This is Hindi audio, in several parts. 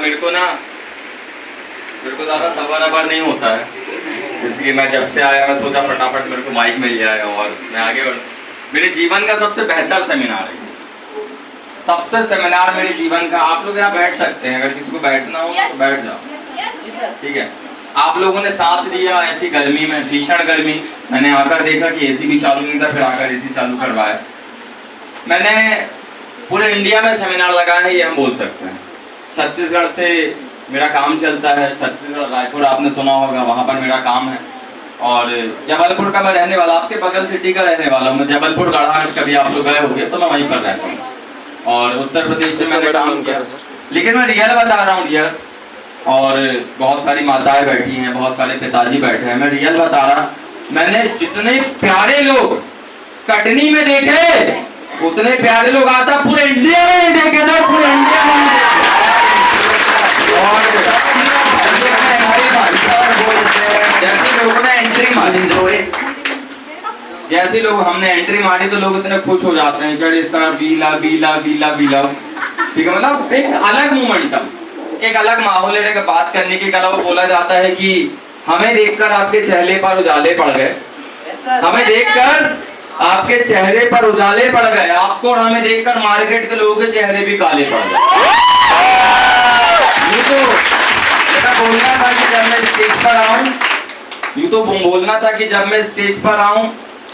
मेरे को ज़्यादा सबर अबर नहीं होता है, इसलिए मैं जब से आया मैं सोचा फटाफट मेरे को माइक मिल जाए और मैं आगे बढ़। मेरे जीवन का सबसे बेहतर सेमिनार है, सबसे सेमिनार मेरे जीवन का। आप लोग यहाँ बैठ सकते हैं, अगर किसी को बैठना हो तो बैठ जाओ, ठीक है। आप लोगों ने साथ दिया ऐसी गर्मी में, भीषण गर्मी। मैंने आकर देखा कि एसी भी चालू नहीं था, फिर आकर एसी चालू करवाया। मैंने पूरे इंडिया में सेमिनार लगाया है, ये हम बोल सकते हैं। छत्तीसगढ़ से मेरा काम चलता है, छत्तीसगढ़ रायपुर आपने सुना होगा, वहाँ पर मेरा काम है। और जबलपुर का मैं रहने वाला, आपके बगल सिटी का रहने वाला हूँ मैं। जबलपुर गढ़ा, कभी आप लोग गए होंगे तो मैं वहीं पर रहता हूँ। और उत्तर प्रदेश में मैंने काम किया, लेकिन मैं रियल बता रहा हूँ, रियल। और बहुत सारी माताएं बैठी हैं, बहुत सारे पिताजी बैठे हैं, मैं रियल बता रहा। मैंने जितने प्यारे लोग कटनी में देखे उतने प्यारे लोग आता पूरे इंडिया में नहीं देखे थे, पूरे इंडिया में नहीं देखे। और जैसे लोगों ने एंट्री मारी, जैसे लोग हमने एंट्री मारी तो लोग इतने खुश हो जाते हैं कि सर बीला बीला बीला बीला, ठीक है। मतलब एक अलग मोमेंटम, एक अलग माहौल है। बात करने के अलावा बोला जाता है कि हमें देखकर आपके चेहरे पर उजाले पड़ गए, हमें देखकर आपके चेहरे पर उजाले पड़ गए, आपको और हमें देखकर मार्केट के लोगों के चेहरे भी काले पड़ गए। ये तो बोलना था कि जब मैं स्टेज पर आऊं, ये तो बोलना था कि जब मैं स्टेज पर आऊं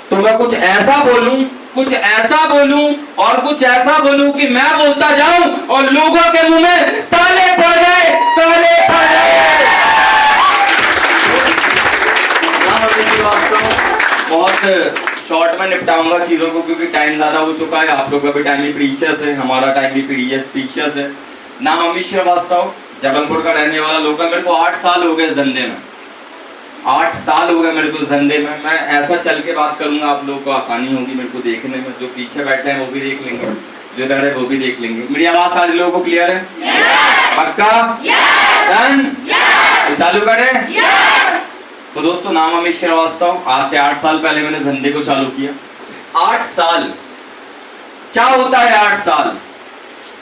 तो मैं कुछ ऐसा बोलूं, कुछ ऐसा बोलूं और कुछ ऐसा बोलूं कि मैं बोलता जाऊं और लोगों के मुंह में ताले पड़ जाए, ताले पड़ जाए। बहुत शॉर्ट में निपटाऊंगा चीजों को, क्योंकि टाइम ज्यादा हो चुका है। आप लोगों का भी टाइम भी प्रीशियस है, हमारा टाइम भी प्रीशियस है। नाम अमित श्रीवास्तव, जबलपुर का रहने वाला लोकल। मेरे को 8 साल हो गए इस धंधे में, 8 साल हो गए मेरे को इस धंधे में। मैं ऐसा चल के बात करूंगा, आप लोगों को आसानी होगी मेरे को देखने में। जो पीछे बैठे हैं वो भी देख लेंगे, जो इधर है वो भी देख लेंगे। मेरी आवाज सारे लोगों को क्लियर है? पक्का? तो चालू करें। तो दोस्तों, नाम अमित श्रीवास्तव। आज से 8 साल पहले मैंने धंधे को चालू किया। 8 साल क्या होता है? 8 साल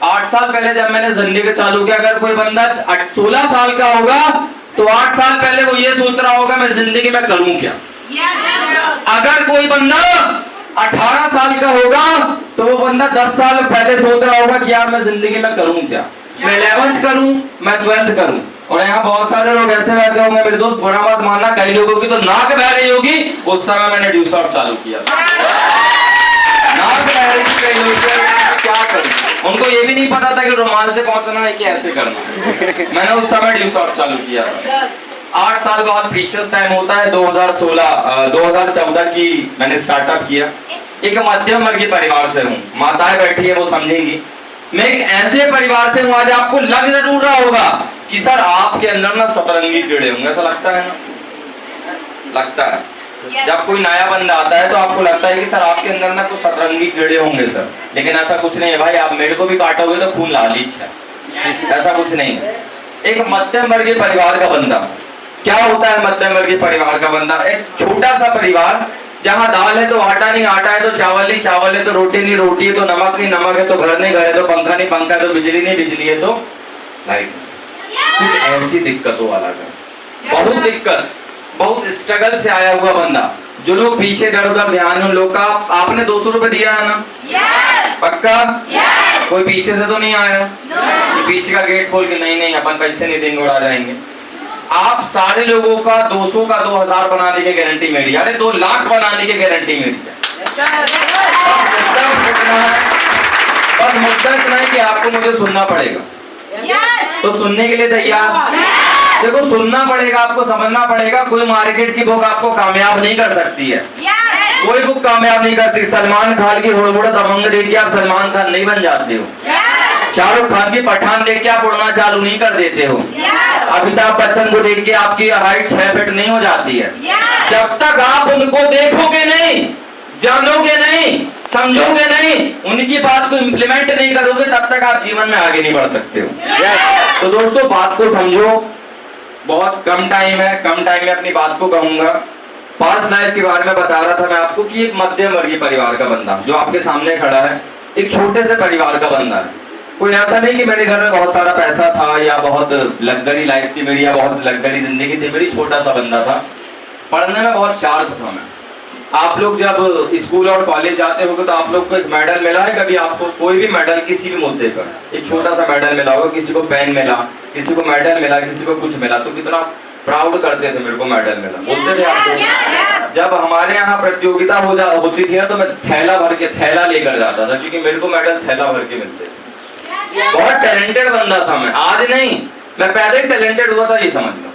8 साल पहले जब मैंने धंधे को चालू किया, अगर कोई बंदा 16 साल का होगा तो 8 साल पहले वो ये सोच रहा होगा मैं जिंदगी में करूं क्या। अगर कोई बंदा 18 साल का होगा तो वो बंदा 10 साल पहले सोच रहा होगा कि यार मैं जिंदगी में करूं क्या, मैं 11th करूं, मैं 12th करूं। और यहाँ बहुत सारे लोग ऐसे बैठे होंगे मेरे दोस्त, बुरा बात मानना, कई लोगों की तो नाक बह रही होगी। उस समय मैंने ड्यू शॉट चालू किया, नाक बह रही थी कई लोगों की, क्या करूं। उनको ये भी नहीं पता था कि रुमाल से पहुंचना है कि ऐसे करना। मैंने उस समय ड्यू शॉट चालू किया। 8 साल का बहुत प्रीशियस टाइम होता है। 2014 की मैंने स्टार्टअप किया। एक मध्यम वर्गीय परिवार से हूँ, माताएं बैठी है वो समझेंगी। मैं एक ऐसे परिवार से हूँ, आज आपको लग जरूर रहा होगा कि सर आपके अंदर ना सतरंगी कीड़े होंगे, ऐसा लगता है ना? लगता है। जब कोई नया बंदा आता है तो आपको लगता है कि सर आपके अंदर ना कुछ सतरंगी कीड़े होंगे सर, लेकिन ऐसा कुछ नहीं है भाई। आप मेरे को भी काटोगे तो खून लालीच है, ऐसा कुछ नहीं है। एक मध्यम वर्गीय परिवार का बंदा क्या होता है? मध्यम वर्गीय परिवार का बंदा एक छोटा सा परिवार, जहाँ दाल है तो आटा नहीं आटा है, तो चावल नहीं चावल है, तो रोटी नहीं रोटी है, तो नमक नहीं नमक है, तो घर नहीं घर है, तो पंखा नहीं पंखा है, तो बिजली नहीं बिजली है, तो लाइट। कुछ ऐसी दिक्कतों वाला का, बहुत दिक्कत, बहुत स्ट्रगल से आया हुआ बंदा। जो लोग पीछे इधर उधर ध्यान, उन लोग का आपने 200 रुपए दिया है ना? पक्का? कोई पीछे से तो नहीं आया कि पीछे का गेट खोल के नहीं अपन पैसे नहीं देंगे उड़ा जाएंगे। आप सारे लोगों का 200 का 2000 बनाने की गारंटी मेरी, अरे 2 लाख बनाने की गारंटी मेरी है। बस मुद्दा इतना है कि आपको मुझे सुनना पड़ेगा। तो सुनने के लिए तैयार? देखो, सुनना पड़ेगा, आपको समझना पड़ेगा। कोई मार्केट की बुक आपको कामयाब नहीं कर सकती है, कोई बुक कामयाब नहीं करती। सलमान खान की हुड़मुड़ा दबंग देख के आप सलमान खान नहीं बन जाते हो, शाहरुख खान की पठान देख के आप उड़ना चालू नहीं कर देते हो, अमिताभ बच्चन को देख के आपकी हाइट 6 फीट नहीं हो जाती है। जब तक आप उनको देखोगे नहीं, जानोगे नहीं, समझोगे नहीं, उनकी बात को इम्प्लीमेंट नहीं करोगे, तब तक आप जीवन में आगे नहीं बढ़ सकते हो। तो दोस्तों, बात को समझो, बहुत कम टाइम है, कम टाइम में अपनी बात को कहूंगा। 5 लाइफ के बारे में बता रहा था मैं आपको कि एक मध्यम वर्गीय परिवार का बंदा जो आपके सामने खड़ा है, एक छोटे से परिवार का बंदा है। कोई ऐसा नहीं कि मेरे घर में बहुत सारा पैसा था या बहुत लग्जरी लाइफ थी मेरी या बहुत लग्जरी जिंदगी थी मेरी, छोटा सा बंदा था, पढ़ने में बहुत शार्प था मैं। आप लोग जब स्कूल और कॉलेज जाते होगे तो आप लोग को एक मेडल मिला है कभी? आपको कोई भी मेडल किसी भी मुद्दे पर एक छोटा सा मेडल मिला होगा, किसी को पेन मिला, किसी को मेडल मिला, किसी को कुछ मिला, तो कितना प्राउड करते थे मेरे को मेडल मिला, बोलते थे आपको। जब हमारे यहाँ प्रतियोगिता होती थी ना तो मैं थैला भर के थैला लेकर जाता था, क्योंकि मेरे को मेडल थैला भर के मिलते थे। बहुत टैलेंटेड बंदा था मैं, आज नहीं, मैं पहले ही टैलेंटेड हुआ था, ये समझ लो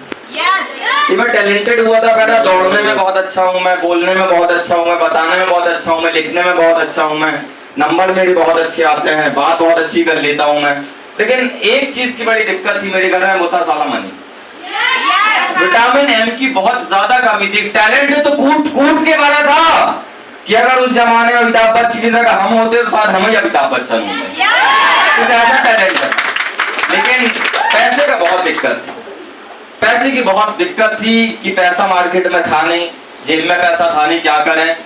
कि मैं टैलेंटेड हुआ था पहले। दौड़ने में बहुत अच्छा हूँ मैं, बोलने में बहुत अच्छा हूँ मैं, बताने में बहुत अच्छा हूँ मैं, लिखने में बहुत अच्छा हूँ मैं, नंबर मेरे बहुत अच्छे आते हैं, बात बहुत अच्छी कर लेता हूँ मैं। लेकिन एक चीज की बड़ी दिक्कत थी मेरे घर में, वो था साला मनी। विटामिन एम की बहुत ज्यादा कमी थी। टैलेंट तो कूट कूट के बड़ा था कि अगर उस जमाने में अमिताभ बच्चन की जगह हम होते तो शायद हम ही अमिताभ बच्चन होते, ऐसा टैलेंट है। लेकिन पैसे का बहुत दिक्कत थी, पैसे की बहुत दिक्कत थी कि पैसा मार्केट में था नहीं, जेब में पैसा था नहीं, क्या करें।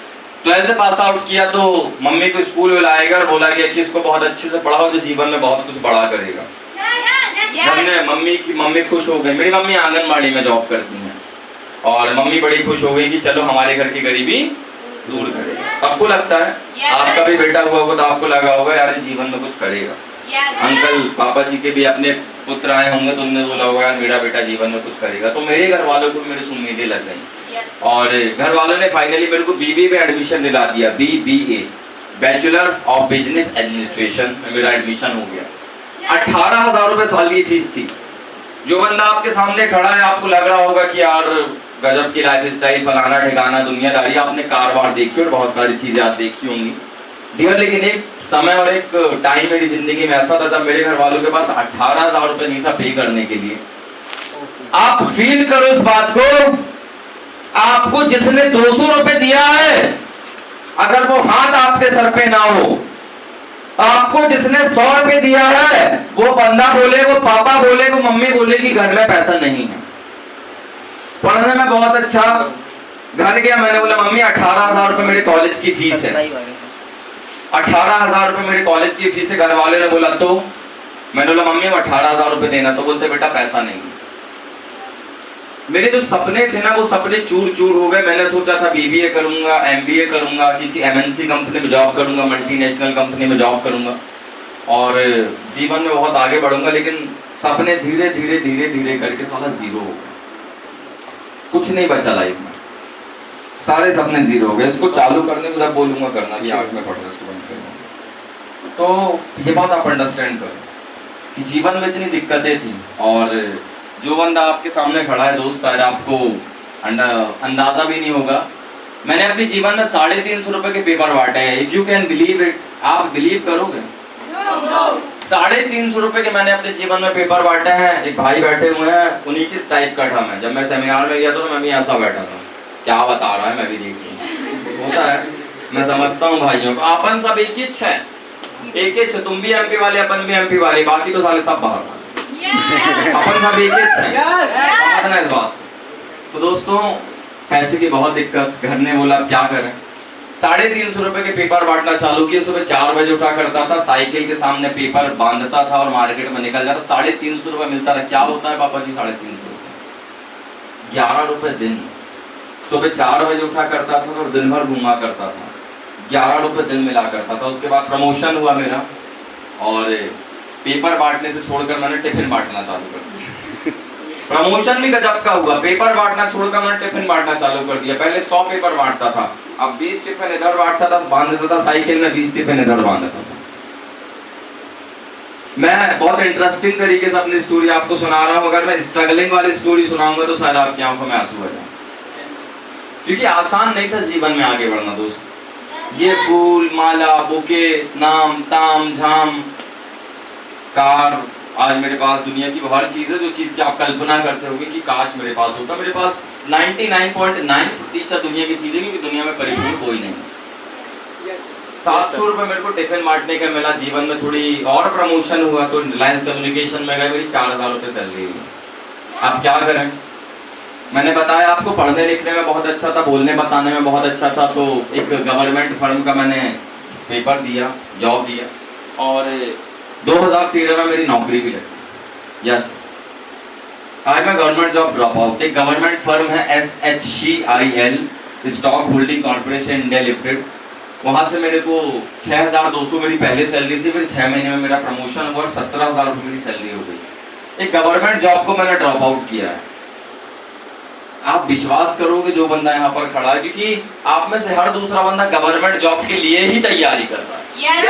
12th पास आउट किया तो मम्मी को स्कूल में लाएगा और बोला गया कि इसको बहुत अच्छे से पढ़ाओ, जो जीवन में बहुत कुछ बड़ा करेगा। हमने मम्मी खुश हो गई। मेरी मम्मी आंगनबाड़ी में जॉब करती हैं और मम्मी बड़ी खुश हो गई कि चलो हमारे घर की गरीबी दूर करेगा। सबको लगता है, आपका भी बेटा हुआ होगा तो आपको लगा होगा यार जीवन में कुछ करेगा। अंकल पापा जी के भी अपने पुत्र आए होंगे तो उन्होंने बोला होगा मेरा बेटा जीवन में कुछ करेगा। तो मेरे घर वालों को मेरी उम्मीदें लग गई और घर वालों ने फाइनली मेरे को बीबीए में एडमिशन दिला दिया। BBA, bachelor of business administration में मेरा एडमिशन हो गया। 18,000 रुपए साल की फीस थी। जो बंदा आपके सामने खड़ा है आपको लग रहा होगा कि यार गजब की लाइफ स्टाइल, फलाना ठिकाना, दुनियादारी, आपने कार वार देखी और बहुत सारी चीजें आप देखी होंगी डियर। लेकिन एक समय और एक टाइम मेरी जिंदगी में ऐसा था जब मेरे घर वालों के पास 18,000 रुपए नहीं था पे करने के लिए। आप फील करो इस बात को, आपको जिसने 200 रुपए दिया है अगर वो हाथ आपके सर पे ना हो, आपको जिसने 100 रुपए दिया है वो बंदा बोले, वो पापा बोले, वो मम्मी बोले कि घर में पैसा नहीं है। पढ़ने में बहुत अच्छा, घर गया, मैंने बोला मम्मी 18,000 रुपए मेरे कॉलेज की फीस है, 18,000 रुपए मेरे कॉलेज की फीस है। घर वाले ने बोला तो, मैंने बोला मम्मी 18,000 रुपए देना, तो बोलते बेटा पैसा नहीं। मेरे जो सपने थे ना वो सपने चूर चूर हो गए। मैंने सोचा था BBA करूंगा, MBA करूंगा, किसी MNC कंपनी में जॉब करूंगा, मल्टीनेशनल कंपनी में जॉब करूंगा और जीवन में बहुत आगे बढ़ूंगा। लेकिन सपने धीरे धीरे धीरे धीरे करके साला जीरो हो गए, कुछ नहीं बचा लाइफ में, सारे सपने जीरो हो गए। इसको चालू करने को जब बोलूंगा करना भी 8 में पढ़ रहा, इसको बंद करूंगा। तो ये बात आप अंडरस्टैंड करो कि जीवन में इतनी दिक्कतें थी और जो बंदा आपके सामने खड़ा है दोस्त, आज आपको अंदाजा भी नहीं होगा। मैंने अपने जीवन में 350 रुपए के पेपर बांटे हैं। If you can believe it, आप बिलीव करोगे? 350 रुपए के मैंने अपने जीवन में पेपर बांटे हैं। एक भाई बैठे हुए हैं, उन्हीं किस टाइप का था मैं। जब मैं सेमिनार में गया तो मैं भी ऐसा बैठा था, क्या बता रहा है मैं भी देख होता है। मैं समझता हूँ भाइयों को, अपन सब एक ही है, एक ही है। तुम भी MP वाले, अपन भी MP वाले, बाकी तो साले सब बाहर। अपन सब एक ही समझना इस बात। तो दोस्तों पैसे की बहुत दिक्कत, घर ने बोला क्या करें। 350 रुपए के पेपर बांटना चालू किए। सुबह 4 बजे उठा करता था, साइकिल के सामने पेपर बांधता था और मार्केट में निकल जाता। 350 रुपए मिलता था। क्या होता है पापा जी 350 रुपए? 11 रुपए दिन। सुबह 4 बजे उठा करता था और दिन भर घूमा करता था, 11 रुपए दिन मिला करता था। उसके बाद प्रमोशन हुआ मेरा और पेपर बांटने से छोड़कर मैंने टिफिन बांटना चालू कर दिया। प्रमोशन भी गजब का हुआ, पेपर बांटना छोड़कर मैंने टिफिन बांटना चालू कर दिया। पहले 100 पेपर बांटता था, अब 20 टिफिन इधर बांटता था, बांध देता था साइकिल में, 20 टिफिन इधर बांध देता था। मैं बहुत इंटरेस्टिंग तरीके से अपनी स्टोरी आपको सुना रहा हूँ। अगर मैं स्ट्रगलिंग वाली स्टोरी सुनाऊंगा तो शायद आपकी आंखों में आंसू आ जाए, क्योंकि आसान नहीं था जीवन में आगे बढ़ना दोस्त। ये फूल माला बुके नाम ताम झाम कार, आज मेरे पास दुनिया की वो हर चीज है जो चीज की आप कल्पना करते होगे कि काश मेरे पास होता। मेरे पास 99.9% दुनिया की चीजें, क्योंकि दुनिया में परिपूर्ण कोई नहीं। 700 रुपए मेरे को टिफिन बांटने का मिला। जीवन में थोड़ी और प्रमोशन हुआ तो रिलायंस कम्युनिकेशन में गए, मेरी 4,000 रुपए सैलरी हुई। अब क्या करें? मैंने बताया आपको पढ़ने लिखने में बहुत अच्छा था, बोलने बताने में बहुत अच्छा था। तो एक गवर्नमेंट फर्म का मैंने पेपर दिया, जॉब दिया और 2013 में मेरी नौकरी भी लगी। यस, आई मैं गवर्नमेंट जॉब ड्रॉप आउट। एक गवर्नमेंट फर्म है SHCIL, stock holding corporation India limited, वहाँ से मेरे को 6200 मेरी पहले सैलरी थी, फिर 6 महीने में मेरा प्रमोशन हुआ और 17,000 रुपये मेरी सैलरी हो गई। एक गवर्नमेंट जॉब को मैंने ड्रॉप आउट किया है। आप विश्वास करोगे जो बंदा यहाँ पर खड़ा है, क्योंकि आप में से हर दूसरा बंदा गवर्नमेंट जॉब के लिए ही तैयारी कर रहा है। yes.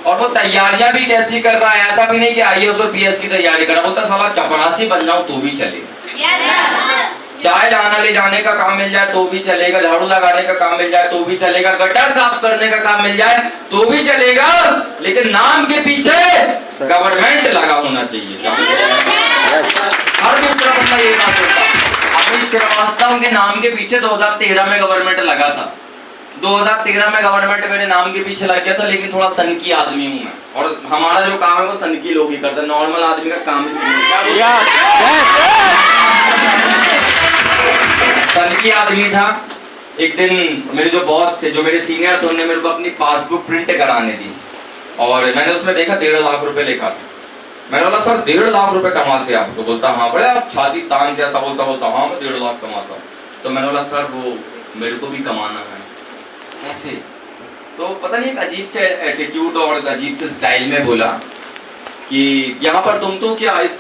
और वो तैयारियां भी कैसी कर रहा है, ऐसा भी नहीं कि IAS और PS की तैयारी कर रहा है, बोलता साला चपरासी बन जाऊं तो भी चलेगा। yes. चाय लाना ले जाने का काम मिल जाए तो भी चलेगा, झाड़ू लगाने का काम मिल जाए तो भी चलेगा, गटर साफ करने का काम मिल जाए तो भी चलेगा, लेकिन नाम के पीछे गवर्नमेंट लगा होना चाहिए। हर दूसरा बंदा ये बात होता है। अमित श्रीवास्तव के नाम के पीछे 2013 में गवर्नमेंट लगा था। 2013 में गवर्नमेंट मेरे नाम के पीछे लग गया था, लेकिन थोड़ा सनकी आदमी हूँ मैं, और हमारा जो काम है वो सनकी लोग ही करते हैं, नॉर्मल आदमी का काम ही सनकी आदमी था। एक दिन मेरे जो बॉस थे, जो मेरे सीनियर थे, उन्होंने मेरे को अपनी पासबुक प्रिंट कराने दी और मैंने उसमें देखा 1.5 लाख रुपए लिखा था। मैंने बोला सर 1.5 लाख रुपए कमाते आप? तो बोलता हाँ। बड़े आप छाती तान के ऐसा बोलता हाँ मैं 1.5 लाख कमाता हूँ। तो मैंने बोला सर वो मेरे को भी कमाना है। कैसे? तो पता नहीं एक अजीब से एटीट्यूड और अजीब से स्टाइल में बोला कि यहाँ पर तुम तो क्या इस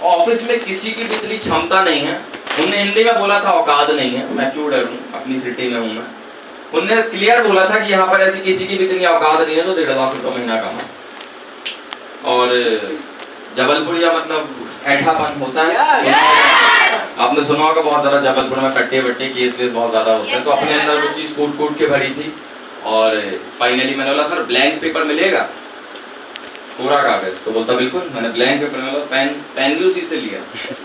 ऑफिस में किसी की भी इतनी क्षमता नहीं है। उनने हिंदी में बोला था औकात नहीं है, मैं क्यों डरूं, अपनी सिटी में हूँ मैं। उनने क्लियर बोला था कि यहाँ पर ऐसी किसी की भी इतनी औकात नहीं है तो 1.5 लाख रुपये महीना कमा। और जबलपुर या मतलब ऐठापन होता है। आपने सुना होगा बहुत ज़्यादा जबलपुर में कट्टे बट्टे केस वेस बहुत ज़्यादा होते हैं। तो अपने अंदर वो चीज़ कूट के भरी थी और फाइनली मैंने बोला सर ब्लैंक पेपर मिलेगा, पूरा कागज? तो बोलता बिल्कुल। मैंने ब्लैंक पेपर में पेन भी उसी से लिया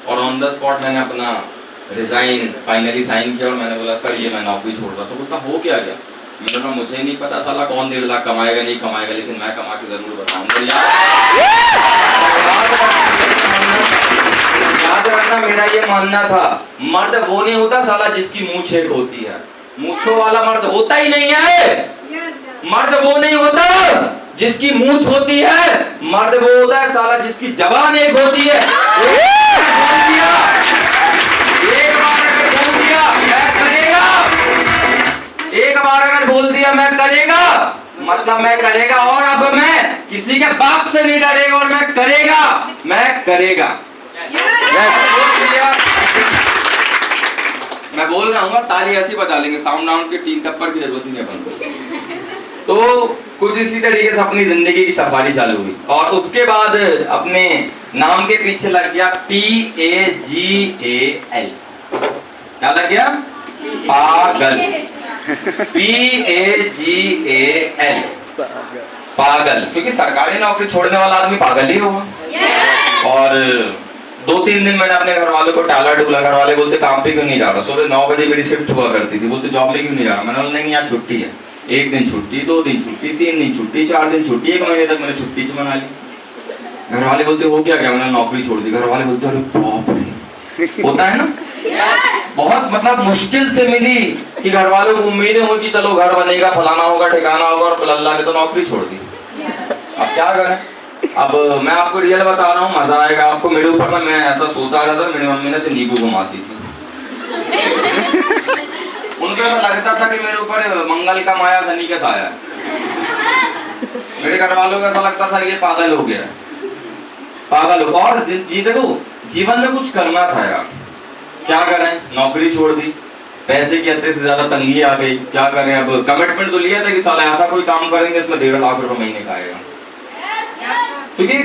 और ऑन द स्पॉट मैंने अपना रिजाइन फाइनली साइन किया और मैंने बोला सर ये मैं नौकरी छोड़ रहा। तो बोलता हो क्या गया? मैंने कहा मुझे नहीं पता साला कौन 1.5 लाख कमाएगा नहीं कमाएगा, लेकिन मैं कमा के जरूर बताऊंगा। याद रखना, मेरा ये मानना था मर्द वो नहीं होता साला जिसकी मूंछ एक होती है, मूंछों वाला मर्द होता ही नहीं है। मर्द वो नहीं होता जिसकी मूंछ होती है, मर्द वो होता है साला जिसकी जबान एक होती है। एक बार अगर बोल दिया मैं करेगा, एक बार अगर बोल दिया मैं करेगा मतलब मैं करेगा, और अब मैं किसी के बाप से नहीं डरेगा और मैं करेगा, मैं करेगा। मैं बोल रहा हूँ, ताली ऐसी बजा लेंगे, साउंड राउंड की 3 टप्पर की जरूरत नहीं है अपन को। तो कुछ इसी तरीके से अपनी जिंदगी की सफारी चालू हुई और उसके बाद अपने नाम के पीछे लग गया PAGAL। क्या लग गया? पागल। PAGAL, पागल। क्योंकि सरकारी नौकरी छोड़ने वाला आदमी पागल ही होगा। और 2-3 दिन मैंने अपने घर वालों को टाला डूला। घर वाले बोलते काम पे क्यों नहीं जा रहा? सुबह 9 बजे मेरी शिफ्ट हुआ करती थी, बोलते जॉब में क्यों नहीं जा रहा? मैंने बोला नहीं यार छुट्टी है। 1 दिन छुट्टी, 2 दिन छुट्टी, 3 दिन छुट्टी, 4 दिन छुट्टी, 1 महीने तक मैंने छुट्टी मना ली। घर वाले बोलते हो क्या क्या? मैंने नौकरी छोड़ दी। घर वाले बोलते अरे बाप रे, होता है ना, बहुत मतलब मुश्किल से मिली कि घर वालों को उम्मीदें हुई कि चलो घर बनेगा, फलाना होगा, ठिकाना होगा, और अल्लाह ने तो नौकरी छोड़ दी। अब क्या करें? अब मैं आपको रियल बता रहा हूँ, मजा आएगा आपको। मेरे ऊपर ना मैं ऐसा सोता रहा था, मेरी मम्मी ने से नींबू घुमाती थी। उनको ऐसा लगता था कि मेरे ऊपर मंगल का माया शनि का साया है। मेरे घर वालों को ऐसा लगता था ये पागल हो गया, पागल हो। और देखो जीवन में कुछ करना था यार, क्या करें? नौकरी छोड़ दी, पैसे की हद से ज्यादा तंगी आ गई, क्या करें? अब कमिटमेंट तो लिया था कि साला ऐसा कोई काम करेंगे इसमें 1.5 लाख रुपए महीने का आएगा। क्योंकि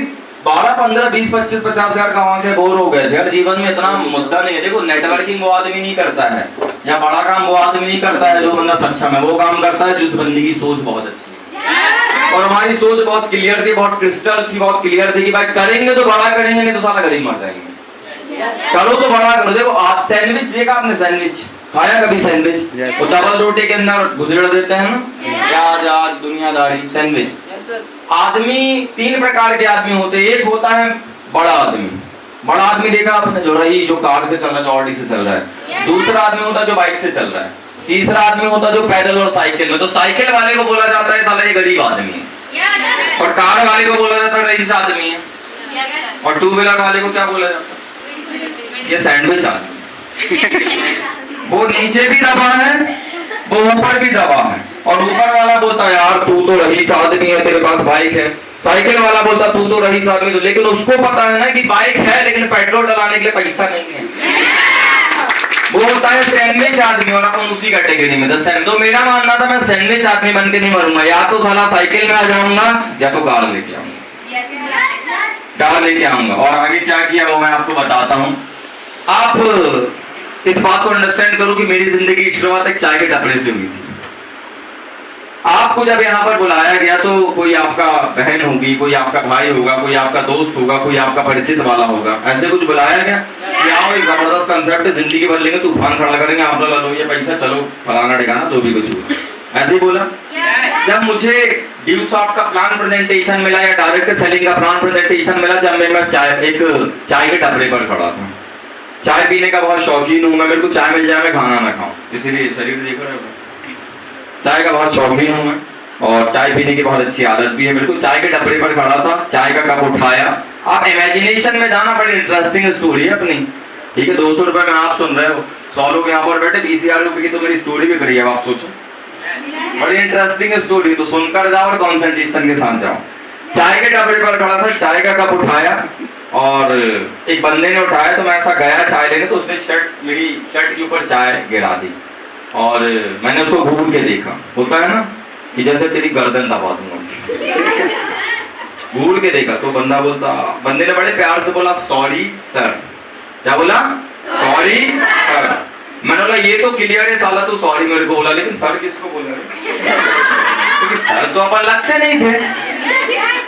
12, 15, 20, 25, 50 हजार कमा के बोर हो गए थे यार। जीवन में इतना मुद्दा नहीं है। देखो नेटवर्किंग वो आदमी नहीं करता है, या बड़ा काम वो आदमी नहीं करता है जो बंदा सक्षम है, वो काम करता है जिस बंदी की सोच बहुत अच्छी है। और हमारी सोच बहुत क्लियर थी, बहुत क्रिस्टल थी, बहुत क्लियर थी कि भाई करेंगे तो बड़ा करेंगे, नहीं तो साला गरीब मर जाएंगे। करो तो बड़ा करो। देखो सैंडविच देखा आपने? सैंडविच खाया कभी? सैंडविच वो डबल रोटी के अंदर घुसेड़ देते हैं ना, प्याज आज दुनियादारी। सैंडविच आदमी 3 प्रकार के आदमी होते हैं। एक होता है बड़ा आदमी। बड़ा आदमी देखा आपने? जो कार से चल रहा है, जो ऑडी से चल रहा है। दूसरा आदमी होता है जो बाइक से चल रहा है। तीसरा आदमी होता है जो पैदल और साइकिल में। तो साइकिल वाले को बोला जाता है साला ये गरीब आदमी है। और कार वाले को बोला जाता है रईस आदमी है, और टू व्हीलर वाले को क्या बोला जाता है? ये सैंडविच आदमी। वो नीचे भी दबा है, वो ऊपर भी दबा है, और ऊपर वाला बोलता है यार तू तो रईस आदमी है, तेरे पास बाइक है। साइकिल वाला बोलता तू तो रईस आदमी, तो लेकिन उसको पता है ना कि बाइक है लेकिन पेट्रोल डलाने के लिए पैसा नहीं है। वो होता है सैंडविच आदमी, और अपन उसी कैटेगरी में तो मेरा मानना था मैं सैंडविच आदमी बन के नहीं मरूंगा, या तो साला साइकिल में आ जाऊंगा या तो कार लेके आऊंगा, कार लेके आऊंगा। और आगे क्या किया वो मैं आपको बताता हूँ। आप इस बात को अंडरस्टैंड करो कि मेरी जिंदगी की शुरुआत एक चाय के टपरे से हुई थी। आपको जब यहाँ पर बुलाया गया तो कोई आपका बहन होगी, कोई आपका भाई होगा, कोई आपका दोस्त होगा, कोई आपका परिचित वाला होगा, ऐसे कुछ बुलाया गया कि आओ एक जबरदस्त कंसेप्ट है, जिंदगी भर लेंगे, तूफान खड़ा करेंगे, आप लोग लो ये पैसा, चलो फलाना ठिकाना, जो भी कुछ हुआ, ऐसे ही बोला। जब मुझे ड्यूसॉफ्ट का प्लान प्रेजेंटेशन मिला या डायरेक्ट सेलिंग का प्लान प्रेजेंटेशन मिला, जब मैं चाय के टपरे पर खड़ा था। चाय पीने का बहुत शौकीन हूँ मैं, मेरे को चाय मिल जाए मैं खाना ना खाऊं, इसीलिए शरीर देख रहे हो, चाय का बहुत शौकीन हूँ मैं, और चाय पीने की बहुत अच्छी आदत भी है। मेरे को चाय के टपरे पर खड़ा था, चाय का कप उठाया। आप इमेजिनेशन में जाना, बड़ी इंटरेस्टिंग स्टोरी है अपनी, ठीक है। 200 रुपए में आप सुन रहे हो, 100 लोग यहाँ पर बैठे, 20,000 रुपए की तो मेरी स्टोरी भी करी है, आप सोचो, बड़ी इंटरेस्टिंग स्टोरी, तो सुनकर जाओ और कॉन्सेंट्रेशन के साथ जाओ। चाय के टपरे पर खड़ा था, चाय का कप उठाया, और एक बंदे ने उठाया, तो मैं ऐसा गया चाय लेने, तो उसने मेरी शर्ट के ऊपर चाय गिरा दी, और मैंने उसको घूर के देखा, होता है ना कि जैसे तेरी गर्दन दबा दूंगा, घूर के देखा तो बंदे ने बड़े प्यार से बोला सॉरी सर। क्या बोला? Sorry sir. मैंने बोला ये तो क्लियर है साला, तू सॉरी मेरे को बोला, लेकिन सर किसको बोला? क्योंकि सर तो अपन लगते नहीं थे।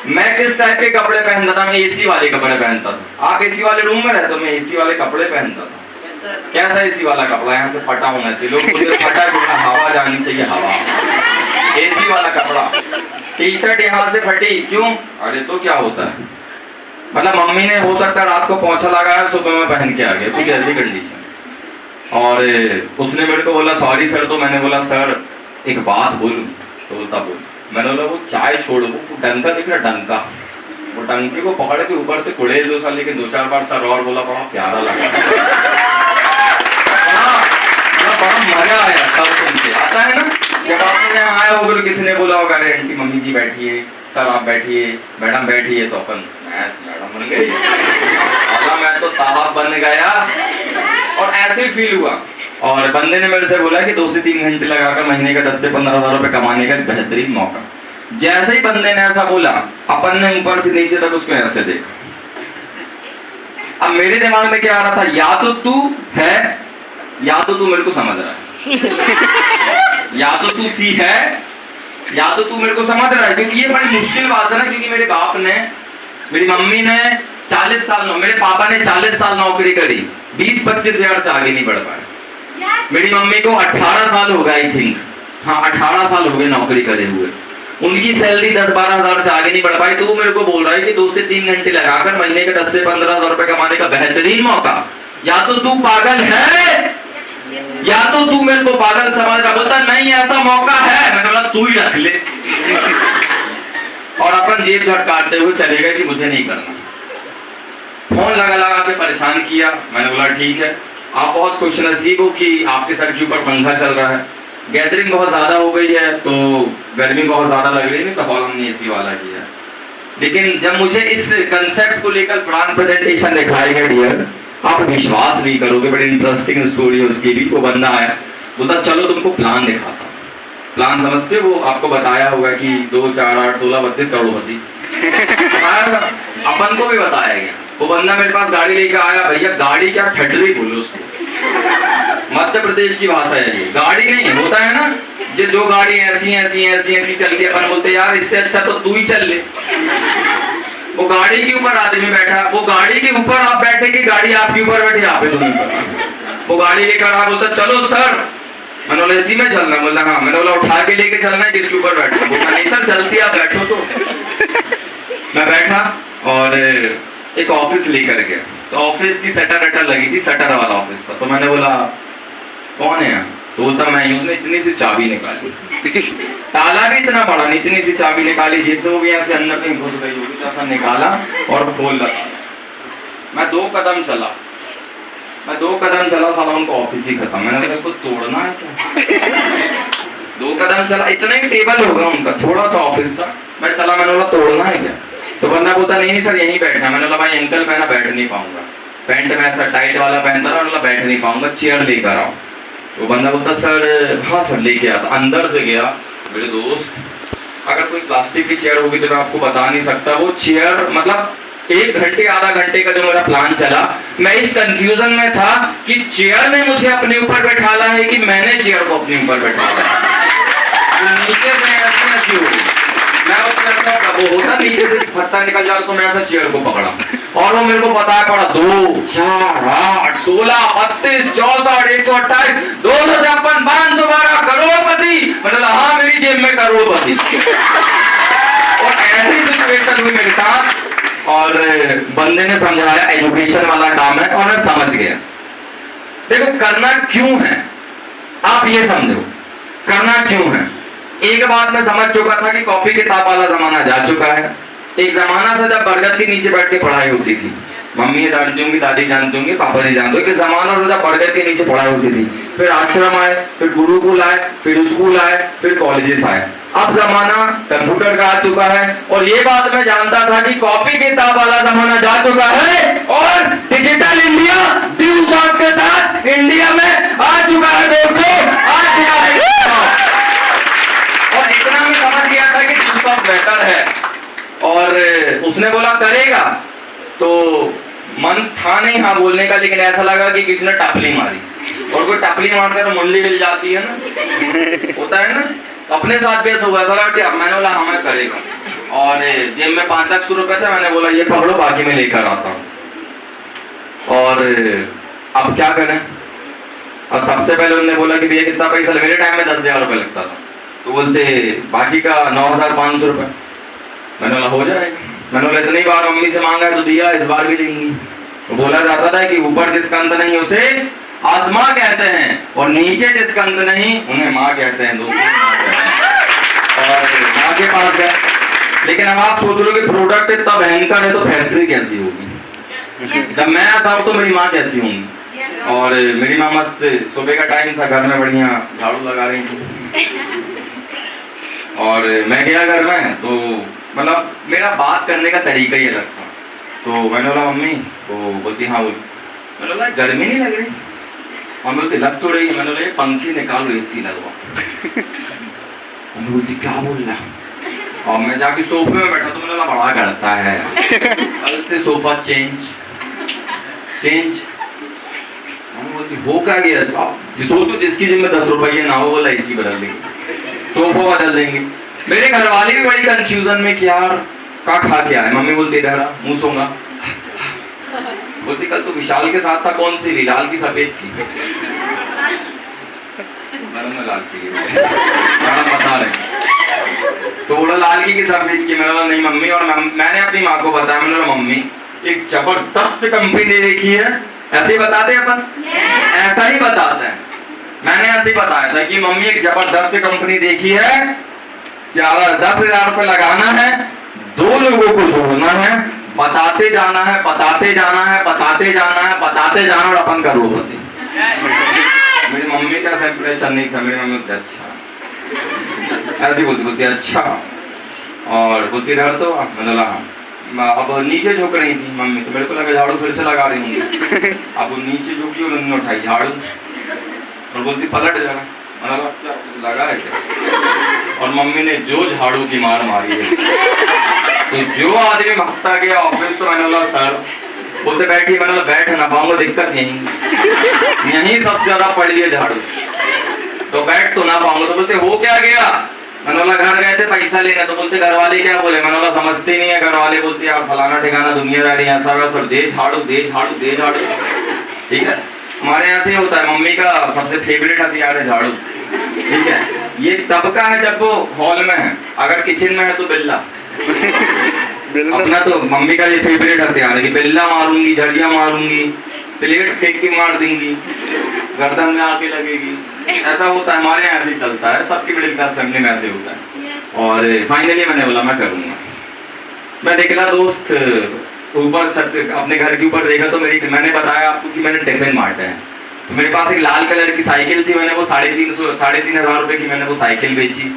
मैं किस टाइप के कपड़े पहनता था? मैं एसी वाले कपड़े पहनता था। आप एसी वाले रूम में रहते हो, मैं एसी वाले कपड़े पहनता था। कैसा एसी वाला कपड़ा? यहाँ से फटा होना चाहिए, लोग बोलते फटा क्यों ना, हवा जानी चाहिए, हवा। एसी वाला कपड़ा, टी शर्ट यहाँ से फटी क्यों? अरे तो क्या होता है, मतलब मम्मी ने हो सकता है रात को पोंछा लगाया, सुबह में पहन के आ गया, कुछ ऐसी कंडीशन। और उसने मेरे को बोला सॉरी सर, तो मैंने बोला सर एक बात बोलूं? तो बोलता बोल। मैंने बोला वो चाय छोड़, वो डंका दिख रहा, डंका, वो डंके को पकड़ के ऊपर से कुड़े दो साल, लेकिन 2-4 बार सर और बोला, बड़ा प्यारा लगा, बड़ा मजा आया सब सुन के। आता है ना जब आप यहाँ आए हो, फिर किसी ने बोला होगा अरे आंटी मम्मी जी बैठिए, सर आप बैठिए, मैडम बैठिए, तो अपन मैडम बन गई, मैं तो साहब बन गया, और ऐसे ही फील हुआ। और बंदे ने मेरे से बोला कि 2 से 3 घंटे लगाकर महीने का 10 से 15 हज़ार रुपए कमाने का एक बेहतरीन मौका। जैसे ही बंदे ने ऐसा बोला, अपन ने ऊपर से नीचे तक उसको ऐसे देखा। अब मेरे दिमाग में क्या आ रहा था, या तो तू है या तो तू मेरे को समझ रहा है, या तो तू सी है या तो तू मेरे को समझ रहा है। क्योंकि ये बड़ी मुश्किल बात है ना, क्योंकि मेरे बाप ने, मेरी मम्मी ने 40 साल, मेरे पापा ने 40 साल नौकरी करी, 20-25 हज़ार से आगे नहीं बढ़ पाए। मेरी मम्मी को 18 साल हो गए, आई थिंक, हाँ 18 साल हो गए नौकरी करे हुए, उनकी सैलरी 10-12 हज़ार से आगे नहीं बढ़ पाई। तू मेरे को बोल रहा है कि 2 से 3 घंटे लगाकर महीने का 10 से 15 हज़ार रुपए कमाने का बेहतरीन मौका। या तो तू पागल है या तो तू मेरे को पागल समझ रहा। बोलता नहीं ऐसा मौका है। मैंने बोला तू ही रख ले, और अपन जेब झटकारते हुए चले गए कि मुझे नहीं करना। फोन लगा लगा के परेशान किया। मैंने बोला ठीक है, आप बहुत खुश नसीब हो कि आपके सर के ऊपर पंखा चल रहा है। गैदरिंग बहुत ज्यादा हो गई है तो गर्मी बहुत ज्यादा लग रही है, तो हॉल हमने एसी वाला किया। लेकिन जब मुझे इस कंसेप्ट को लेकर प्लान प्रेजेंटेशन दिखाया गया, डियर आप विश्वास नहीं करोगे, बड़ी इंटरेस्टिंग स्टोरी है उसकी भी। वो बंदा आया, बोलता चलो तुमको प्लान दिखाता हूँ। प्लान समझते हो? आपको बताया होगा कि 2, 4, 8, 16, 32 करोड़पति अपन को भी बताया गया। वो बंदा मेरे पास गाड़ी लेकर आया। भैया गाड़ी क्या, ठटरी बोलो उसको, मध्य प्रदेश की भाषा है ये, गाड़ी नहीं है। होता है ना जो गाड़ी ऐसी ऐसी ऐसी ऐसी चलती है, अपन बोलते यार इससे अच्छा तो तू ही चल ले। वो गाड़ी के ऊपर आदमी बैठा, वो गाड़ी के ऊपर आप बैठे कि गाड़ी आपके ऊपर बैठे, आप वो गाड़ी लेकर आ, बोलता चलो सर। मैंने बोला इसी में चलना? बोला हाँ। मैंने बोला उठा के लेके चलना है, किसके ऊपर बैठना? बोला नहीं सर चलती आप बैठो। तो मैं बैठा और एक ऑफिस लेकर गया। तो ऑफिस की शटर वटर लगी थी, शटर वाला ऑफिस था। तो मैंने बोला कौन है यहाँ? तो बोलता मैं ही। उसने इतनी सी चाबी निकाली, ताला भी इतना बड़ा नहीं, इतनी सी चाबी निकाली, जेब से वो भी ऐसे अंदर कहीं घुस गई होगी, तो ऐसा निकाला और खोल लगा। मैं 2 कदम चला, साला उनको ऑफिस ही खत्म। मैंने कहा इसको तोड़ना है क्या? 2 कदम चला, इतना ही टेबल होगा उनका, थोड़ा सा ऑफिस था। मैं चला, मैंने बोला तोड़ना है क्या? तो बंदा बोलता नहीं सर यहीं बैठना। मैंने बोला भाई अंकल मैं ना बैठ नहीं पाऊंगा, पैंट में ऐसा टाइट वाला पहनता था, बोला बैठ नहीं पाऊंगा, चेयर लेकर आओ। तो बंदा बोलता सर हाँ सर लेके आता। अंदर से गया, मेरे दोस्त अगर कोई प्लास्टिक की चेयर होगी तो मैं आपको बता नहीं सकता। वो चेयर मतलब 1 घंटे आधा घंटे का जो मेरा प्लान चला, मैं इस कंफ्यूजन में था कि चेयर ने मुझे अपने ऊपर बैठाला है कि मैंने चेयर को अपने ऊपर बैठाला है। तो नीचे से ऐसे न क्यों, मैं उस लड़का वो होता नीचे से पत्ता निकल जा, तो मैं ऐसा चेयर को पकड़ा और वो मेरे को बताया पड़ा 2 4 8 16 32 64 128 256 512 करोड़पति। मतलब हाँ मेरी जेब में करोड़पति। और ऐसी सिचुएशन हुई मेरे साथ और बंदे ने समझाया एजुकेशन वाला काम है और मैं समझ गया। देखो करना क्यों है, आप ये समझो करना क्यों है। एक बात मैं समझ चुका था कि कॉपी किताब वाला जमाना जा चुका है। एक जमाना था जब बरगद के नीचे बैठ के पढ़ाई होती थी। मम्मी जानती होंगी, दादी जानती होंगी, पापा जी जानते होंगे। जमाना था जब बरगद के नीचे पढ़ाई होती थी, फिर आश्रम आए, फिर गुरुकुल आए, फिर स्कूल आए, फिर कॉलेजेस आए। अब जमाना कंप्यूटर का आ चुका है और ये बात मैं जानता था कि कॉपी किताब वाला जमाना जा चुका है और डिजिटल इंडिया ड्यू शॉट के साथ इंडिया में आ चुका है दोस्तों, आ चुका है। और इतना मैं समझ गया था कि ड्यू शॉट बेहतर है और उसने बोला करेगा, तो मन था नहीं हाँ बोलने का, लेकिन ऐसा लगा कि किसी ने टापली मारी। और कोई टापली मारता है तो मुंडी हिल जाती है ना, होता है ना। अपने साथ भी ऐसा हुआ, ऐसा लगा मैंने बोला हाँ मैं करेगा। और जेब में 500 रुपए थे, मैंने बोला ये पकड़ो बाकी मैं लेकर आता हूँ। और अब क्या करें। और सबसे पहले उन्होंने बोला कि भैया कितना पैसा, मेरे टाइम में 10,000 रुपये लगता था। तो बोलते बाकी का 9,500 रुपये। मैंने बोला हो जाएगा। मैंने बोला इतनी बार मम्मी से मांगा है तो दिया, इस बार भी देंगी। तो बोला जाता था कि ऊपर जिसका अंत नहीं उसे आसमां कहते हैं और नीचे जिसका अंत नहीं उन्हें माँ कहते हैं दोस्तों। और माँ के पास गए, लेकिन अब आप सोच लो कि प्रोडक्ट इतना भयंकर है तो फैक्ट्री कैसी होगी। जब मैं ऐसा हूँ तो मेरी माँ कैसी होंगी। और मेरी माँ मस्त, सुबह का टाइम था, घर में बढ़िया झाड़ू लगा रही थी और मैं गया घर में, तो मतलब मेरा बात करने का तरीका ही अलग था। तो मैंने बोला मम्मी, तो बोलती हाँ बोली। मैंने बोला गर्मी नहीं लग रही? मम्मी बोलती लग तो रही है। मैंने बोला ये पंखे निकालो एसी लगवा। मम्मी बोलती क्या बोल रहा। और मैं जाके सोफे में बैठा तो मैंने बोला बड़ा करता है, कल से सोफा चेंज। मम्मी बोलती हो क्या गया? आप सोचो जिसकी जिम्मे 10 रुपये ना हो बोला एसी बदल देंगे, सोफा बदल देंगे। मेरे घर वाले भी बड़ी कंफ्यूजन में कि यार का खा क्या है। मम्मी बोलती इधर आ, मुंह सोंगा। बोलती कल तो विशाल के साथ था, कौन सी भी, लाल की सफेद की? मैंने लाल की बता रहे। तो बोला लाल की सफेद की? मैंने बोला नहीं मम्मी। और मैंने अपनी माँ को बताया, मैंने बोला मम्मी एक जबरदस्त कंपनी देखी है। ऐसे ही बताते अपन, ऐसा ही बताते हैं। मैंने ऐसे ही बताया था कि मम्मी एक जबरदस्त कंपनी देखी है, 10,000 रुपये लगाना है, 2 लोगों को जोड़ना है, बताते जाना है, बताते जाना है, बताते जाना है, बताते जाना और अपन करोड़पति। मेरी मम्मी का इंप्रेशन नहीं था। मेरी मम्मी बोलती अच्छा, ऐसी बोलती अच्छा। और बोलती रह तो मैंने बोला हाँ। अब नीचे झुक रही थी मम्मी, तो मेरे को लगा झाड़ू फिर से लगा रही होंगी। अब वो नीचे झुकी और उन्होंने उठाई झाड़ू और बोलती पलट जाना। मैंने कहा क्या कुछ लगा है क्या? और मम्मी ने जो झाड़ू की मार मारी है, तो जो आदमी भागता गया ऑफिस। तो मैंने बोला सर, बोलते बैठी। मैंने बोला बैठ ना पाऊंगा, दिक्कत यहीं सबसे ज्यादा पड़ी है झाड़ू, तो बैठ तो ना पाऊंगा। तो बोलते हो क्या गया? मैंने बोला घर गए थे पैसा लेने। तो बोलते घर वाले क्या बोले? मैंने बोला समझते नहीं है घर वाले। बोलते यार फलाना ठिकाना दुनियादारी ऐसा वैसा, दे झाड़ू दे झाड़ू दे झाड़ू। ठीक है, हमारे यहाँ से होता है। मम्मी का सबसे फेवरेट हथियार है झाड़ू। ठीक है, ये तबका है जब वो हॉल में है, अगर किचन में है तो बिल्ला। अपना तो मम्मी का ये फेवरेट हथियार है कि बिल्ला मारूंगी, झड़ियाँ मारूंगी, प्लेट फेंक के मार देंगी। गर्दन में आके लगेगी। ऐसा होता है हमारे यहाँ, ऐसे ही चलता है, सबकी मिडिल क्लास फैमिली में ऐसे होता है। और फाइनली मैंने बोला मैं करूँगा। मैं निकला दोस्त, ऊपर छत अपने घर के ऊपर देखा तो मैंने बताया आपको कि मैंने टिफिन बांटा है, तो मेरे पास एक लाल कलर की साइकिल थी, मैंने वो 3,500 रुपए की मैंने वो साइकिल बेची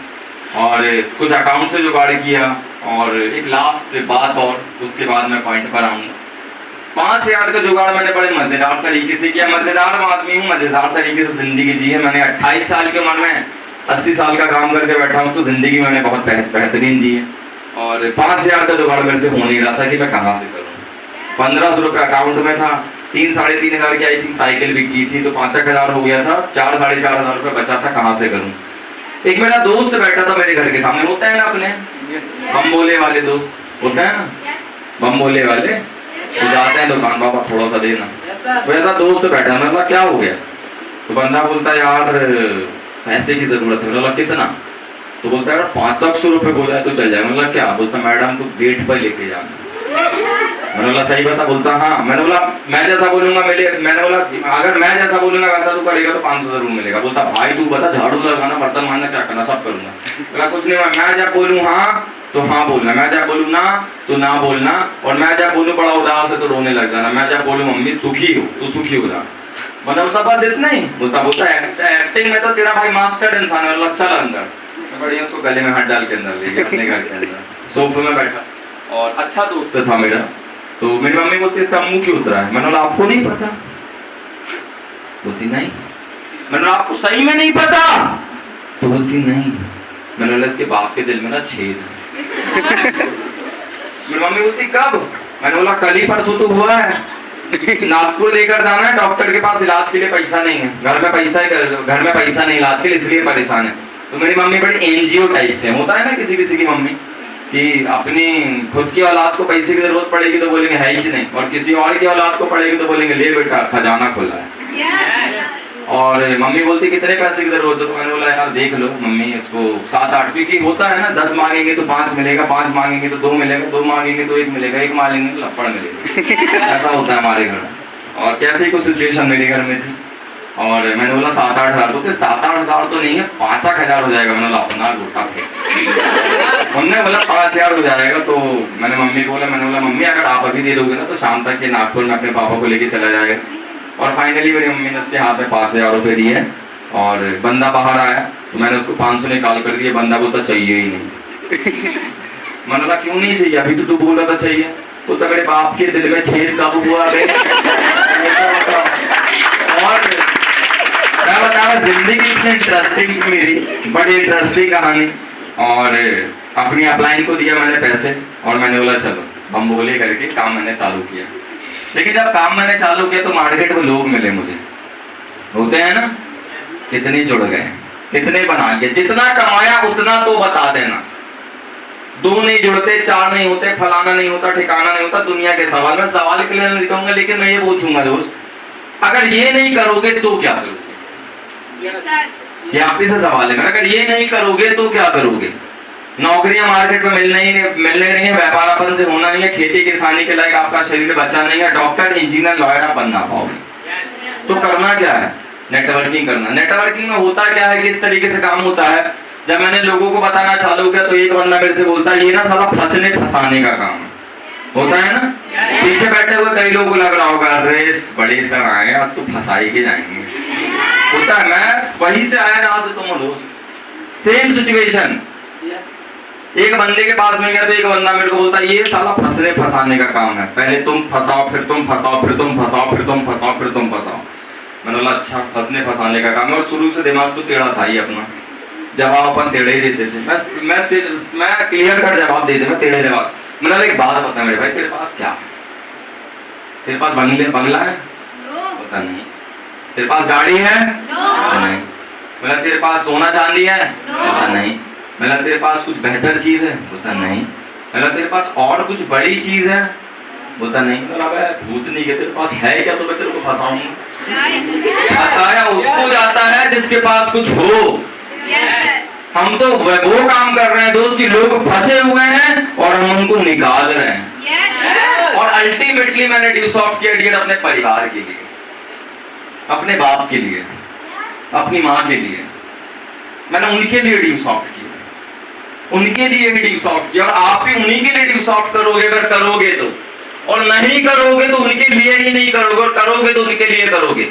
और कुछ अकाउंट से जुगाड़ किया। और एक लास्ट बात, और उसके बाद मैं पॉइंट पर आऊँगा। 5,000 का जुगाड़ मैंने बड़े मजेदार तरीके से किया। मजेदार आदमी हूँ, मजेदार तरीके से जिंदगी जी है मैंने। 28 साल की उम्र में 80 साल का काम करके बैठा हूँ, तो जिंदगी मैंने बहुत बेहतरीन जी है। और 5,000 का जुगाड़ मेरे से हो नहीं रहा था कि मैं कहाँ से करूँ। 1,500 रुपये अकाउंट में था, 3-3,500 की आई थिंक साइकिल भी की थी, तो 5,000 हो गया था, 4-4,500 रुपये बचा था, कहाँ से करूँ। एक मेरा दोस्त बैठा था मेरे घर के सामने, होता है ना अपने बम बोले वाले दोस्त, होता है ना बम बोले वाले, तो जाते हैं दुकान, बाबा थोड़ा सा देना, वैसा दोस्त बैठा। मैं बोला क्या हो गया, तो बंदा बोलता है यार पैसे की जरूरत है। बोला कितना, तो बोलता है यार 500 रुपये हो जाए तो चल जाए। मतलब क्या, बोलता मैडम को गेट पर लेके जाना। मैंने बोला सही बता, बोलता हाँ। मैंने बोला मैं जैसा बोलूंगा मैंने बोला अगर मैं जैसा बोलूंगा वैसा तू करेगा तो 500 जरूर मिलेगा। बोलता भाई तू बता, झाड़ू लगाना, बर्तन मारना, क्या करना, सब करूंगा। बोला कुछ नहीं, मैं जब बोलूँ हाँ तो हाँ बोलना, मैं जब बोलूँ ना तो ना बोलना, और मैं जब बोलूँ बड़ा उदास है तो रोने लग जाना, मैं जब बोलूँ मम्मी सुखी हो तो सुखी हो जाना। बोलता बस इतना ही। बोलता एक्टिंग में तो तेरा भाई मास्टर इंसान है। चल अंदर, बढ़िया उसको गले में हाथ डाल के अंदर ले गया अपने घर के अंदर, सोफे में बैठा। और अच्छा दोस्त था मेरा, तो मेरी मम्मी बोलती इसका मुंह क्यों उतरा है। मैंने बोला आपको नहीं पता। बोलती नहीं। मैंने बोला आपको सही में नहीं पता, तो बोलती नहीं। मैंने बोला इसके बाप के दिल में ना छेद है। मेरी मम्मी बोलती कब। मैंने बोला कल ही परसों तो हुआ है, नागपुर लेकर जाना है डॉक्टर के पास, इलाज के लिए पैसा नहीं है, घर में पैसा नहीं इलाज के लिए, इसलिए परेशान है। तो मेरी मम्मी बड़ी एनजीओ टाइप से, होता है ना किसी किसी की मम्मी कि अपनी खुद की औलाद को पैसे की जरूरत पड़ेगी तो बोलेंगे है ही नहीं, और किसी और की औलाद को पड़ेगी तो बोलेंगे ले बेटा खजाना खुला है। और मम्मी बोलती कितने पैसे की जरूरत है, तो मैंने बोला यार देख लो मम्मी, इसको 7-8, क्योंकि होता है ना 10 मांगेंगे तो 5 मिलेगा, 5 मांगेंगे तो 2 मिलेगा, 2 मांगेंगे तो 1 मिलेगा, 1 मांगेंगे तो लपड़ मिलेगा। ऐसा होता है हमारे घर। और कैसे कुछ सिचुएशन मेरे घर में थी। और मैंने बोला 7-8 हज़ार, बोलते 7-8 हज़ार तो नहीं है, 5-1 हज़ार हो जाएगा। मैंने बोला अपना गोटा फिक्स। उन्होंने बोला 5,000 हो जाएगा। तो मैंने मम्मी को बोला, मैंने बोला मम्मी अगर आप अभी दे दोगे ना तो शाम तक ये नागपुर में अपने पापा को लेके चला जाएगा। और फाइनली मेरी मम्मी ने उसके हाथ में 5,000 रुपये दिए। और बंदा बाहर आया तो मैंने उसको 500 निकाल कर दिए। बंदा बोलता चाहिए ही नहीं। मैंने बोला क्यों नहीं चाहिए, अभी तो तू बोल रहा था चाहिए। तो मेरे बाप के दिल में छेद कब हुआ। और मैं बता रहा जिंदगी इतनी इंटरेस्टिंग थी मेरी, बड़ी इंटरेस्टिंग कहानी। और अपनी अपलाइन को दिया मैंने पैसे, और मैंने बोला चलो हम बोले करके काम मैंने चालू किया। लेकिन जब काम मैंने चालू किया तो मार्केट में लोग मिले मुझे, होते हैं ना, कितने जुड़ गए, कितने बना के, जितना कमाया उतना तो बता देना। 2 नहीं जुड़ते, 4 नहीं होते, फलाना नहीं होता, ठिकाना नहीं होता। दुनिया के सवाल, मैं सवाल के लिए नहीं कहूंगा, लेकिन मैं ये पूछूंगा दोस्त, अगर ये नहीं करोगे तो क्या करोगे। ये आप ही से सवाल है मेरा, अगर ये नहीं करोगे तो क्या करोगे। नौकरियां मार्केट में मिलने नहीं है, व्यापार अपन से होना नहीं है, खेती किसानी के लायक आपका शरीर बचा नहीं है, डॉक्टर इंजीनियर लॉयर आप बन ना पाओगे, तो करना क्या है, नेटवर्किंग करना। नेटवर्किंग में होता क्या है, किस तरीके से काम होता है। जब मैंने लोगों को बताना चालू किया तो एक बंदा मेरे से बोलता है ये ना साला फंसने फंसाने का काम होता है ना। पीछे बैठे हुए कई लोगों को लग रहा होगा अरे बड़े सर आए अब तो फंसाई के जाएंगे, होता है। मैं वहीं से आया ना, से तुम दोस्त सेम सिचुएशन। एक बंदे के पास में गया तो एक बंदा मेरे को बोलता है ये साला फंसने फंसाने का काम है, पहले तुम फंसाओ फिर तुम फंसाओ फिर तुम फंसाओ फिर तुम फंसाओ फिर तुम फंसाओ। मैंने बोला अच्छा फंसने फंसाने का काम है। और शुरू से दिमाग तो टेढ़ा था ही अपना, जवाब अपन टेढ़े ही देते थे। मैं क्लियर कट जवाब देते, मैं टेढ़े जवाब। मैंने एक बात बता मेरे भाई, तेरे पास क्या, तेरे पास बंगला है, पता नहीं। तेरे पास गाड़ी है, नहीं। मतलब तेरे पास सोना चांदी है, पता नहीं। मतलब तेरे पास कुछ बेहतर चीज है, पता नहीं। मतलब तेरे पास और कुछ बड़ी चीज है, बोलता नहीं। मतलब भूत नहीं है, तेरे पास है क्या तो मैं तेरे को फंसाऊंगा। फंसाया उसको जाता है जिसके पास कुछ हो। हम तो वो काम कर रहे हैं दोस्त कि लोग फंसे हुए हैं और हम उनको निकाल रहे हैं। और अल्टीमेटली मैंने ड्यूस ऑफ किया डियर अपने परिवार के लिए। अपने बाप के लिए, अपनी माँ के लिए, मैंने उनके लिए ड्यू सॉफ्ट किया, उनके लिए ही ड्यू सॉफ्ट किया। और आप भी उन्हीं के लिए ड्यू सॉफ्ट करोगे अगर करोगे तो, और नहीं करोगे तो उनके लिए ही नहीं करोगे, और करोगे तो उनके लिए करोगे।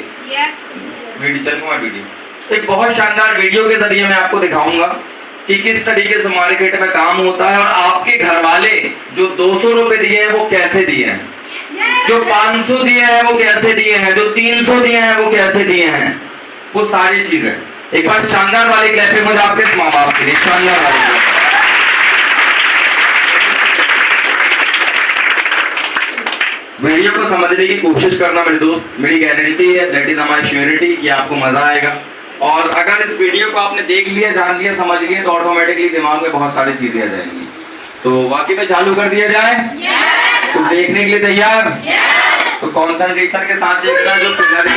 वीडियो चलूंगा, वीडियो एक बहुत शानदार वीडियो के जरिए मैं आपको दिखाऊंगा कि किस तरीके से मार्केट में काम होता है, और आपके घर वाले जो 200 रुपए दिए हैं वो कैसे दिए हैं, जो 500 दिए हैं वो कैसे दिए हैं, जो 300 दिए हैं वो कैसे दिए हैं, वो सारी चीजें। एक बार शानदार वाली क्लैपिंग हो जाए आपके माँ बाप के लिए, शानदार वाली। वीडियो को समझने की कोशिश करना मेरे दोस्त, मेरी गारंटी है, दैट इज माय श्योरिटी कि आपको मजा आएगा। और अगर इस वीडियो को आपने देख लिया, जान लिया, समझ लिया तो ऑटोमेटिकली दिमाग में बहुत सारी चीजें आ जाएंगी। तो वाकई में चालू कर दिया जाए? कुछ देखने के लिए तैयार? तो कॉन्सेंट्रेशन के साथ देखना। जो फिगर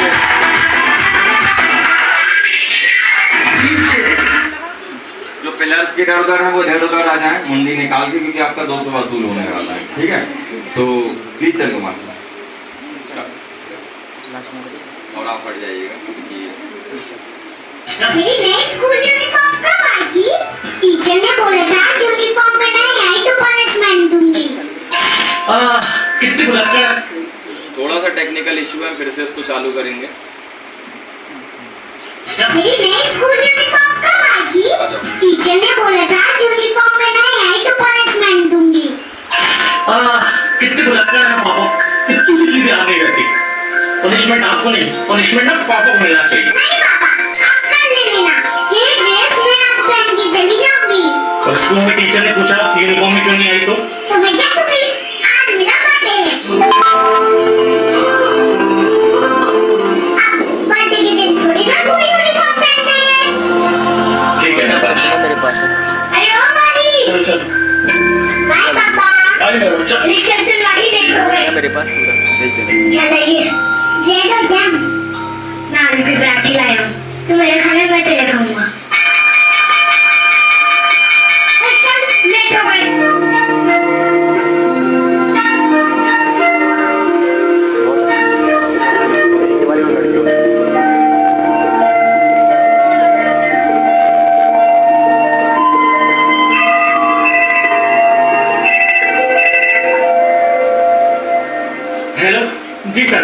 जो पिलर्स के इधर उधर है वो इधर उधर आ जाए, मुंडी निकाल के, क्योंकि आपका 200 वसूल होने वाला है। ठीक है, तो प्लीज चल कुमार साहब, और आप हट जाइएगा। नई स्कूल यूनिफॉर्म कब आएगी? टीचर ने बोला था यूनिफॉर्म में नहीं आई तो पनिशमेंट दूंगी। कितनी बुलंद है? थोड़ा सा टेक्निकल इशू है, फिर से इसको चालू करेंगे। मेरी नई स्कूल यूनिफॉर्म कब आएगी? टीचर ने बोला था यूनिफॉर्म में नहीं आई तो पनिशमेंट दूंगी। कितनी बुलंद है पापा, इतनी सी चीजें आ नहीं रहती। पनिशमेंट आपको नहीं, पनिशमेंट ना पापा को मिलना चाहिए। नहीं पापा, आप कर लेना, ये ड्रेस मैं आज पहन के चली जाऊंगी। और स्कूल में टीचर ने पूछा यूनिफॉर्म में क्यों नहीं आई तो भैया तुम्हें आज मेरा बर्थडे है, बर्थडे के दिन थोड़ी ना कोई यूनिफॉर्म पहनना है। ठीक है ना बच्चा, मेरे पास अरे ओ मारी, चलो चल बाय पापा। आगे बढ़ो, चल रिसेप्शन वाली लेट हो गए। मेरे पास पूरा भेज देना। क्या लगे? रेड और जैम। मैं आलू की पराठे लाया हूँ, तो मेरे खाने में तेरे खाऊंगा। चल लेट हो गए। हेलो जी सर।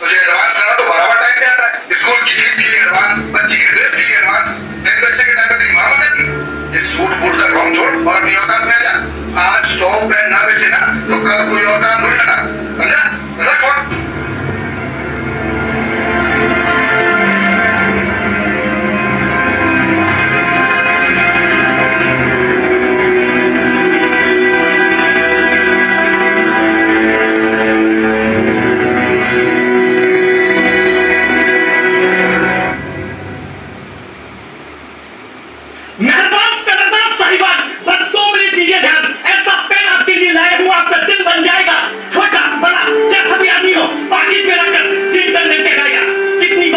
तुझे एडवांस ना तो बराबर टाइम पे आता है। स्कूल की फीस के लिए एडवांस, बच्ची की ड्रेस के लिए एडवांस, मेरे बच्चे के टाइम पे तेरी माँ हो जाती। ये सूट बूट का ढोंग छोड़ और अपनी औकात में आ जा। आज 100 रुपए ना बेचे ना तो कल कोई और काम ढूंढ लेना, समझा? रख फोन। मेहरबान करना साहिबान, बस 2 मिनट दीजिए ध्यान। ऐसा पेन आपके लिए लाया हूँ, आपका दिल बन जाएगा। छोटा बड़ा जैसा भी आदमी हो, पानी पे रखकर चिंतन लेके जाएगा। कितनी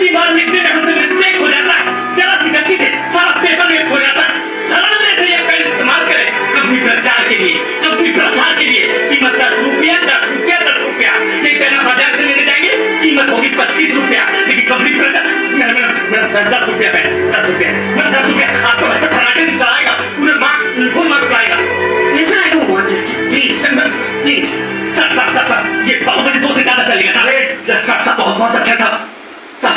बार लिखने में हमसे मिस्टेक हो जाता है, जरा सी गलती से सारा पेपर वेस्ट हो जाता है। धड़ल्ले से ये पेन इस्तेमाल करें कंप्यूटर चार के लिए, कंप्यूटर सार के लिए। कीमत 10 रुपया, 10 रुपया, 10 रुपया। ये पेन आप बाजार से लेने जाएंगे, कीमत होगी 25 रुपया, लेकिन कंप्यूटर मेरा 10 रुपया पेन, 10 रुपया, 10 रुपया। आपका बच्चा फटाके से चलाएगा, पूरे मार्क्स फुल मार्क्स लाएगा। Listen, I don't want it. Please, please. Sir, ये बाहुबली 2 से ज्यादा चलेगा सर। बहुत अच्छा सर।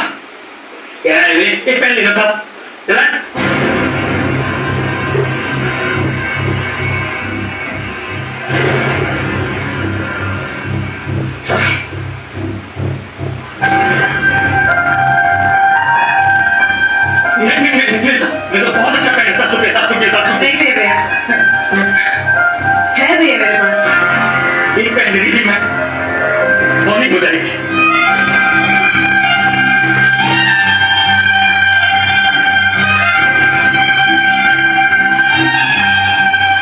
यार एक पेन लेना सर, चला। मेरा बहुत अच्छा पेन है, 10 रुपये, 10 रुपये, 10 रुपये। नहीं चाहिए भैया। है भैया मेरे पास। एक पेन दे दीजिए, मैं मॉर्निंग हो जाएगी।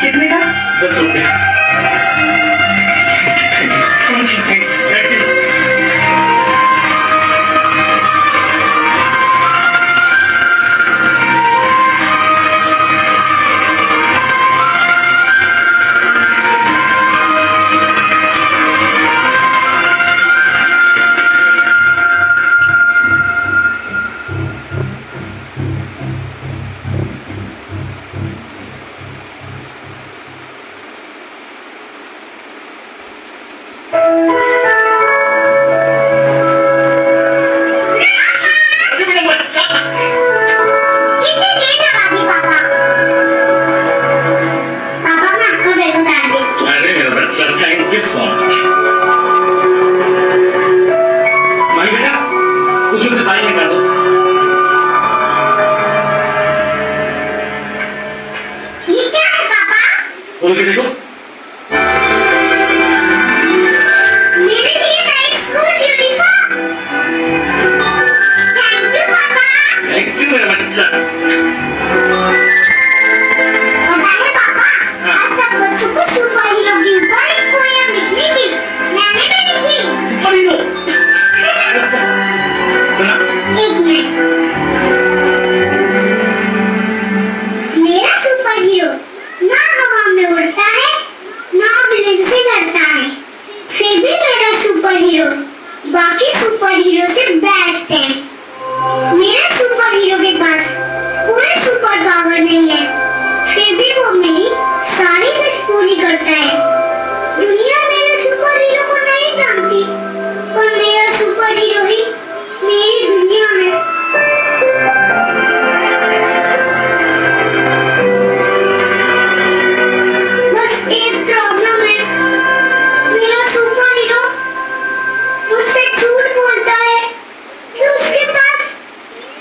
कितने का? 10 रुपये। Thank you. मेरा बच्चा। पता है पापा, आज सब बच्चों को सुपर हीरो के ऊपर एक पोएम लिखनी थी। मैंने भी लिखी। Super hero. सुना। एक मिनट। मेरा सुपर हीरो ना हवा में उड़ता है, ना विलेन से लड़ता है, फिर भी मेरा सुपर हीरो बाकी सुपर हीरो से बेस्ट है। मेरे सुपर हीरो के पास कोई सुपर पावर नहीं है, फिर भी वो मेरी सारी विश पूरी करता है। दुनिया मेरे सुपर हीरो को नहीं जानती, पर मेरा सुपर हीरो ही मेरी दुनिया है। बस एक प्रॉब्लम है, मेरा सुपर हीरो मुझसे झूठ बोलता है कि उसके पास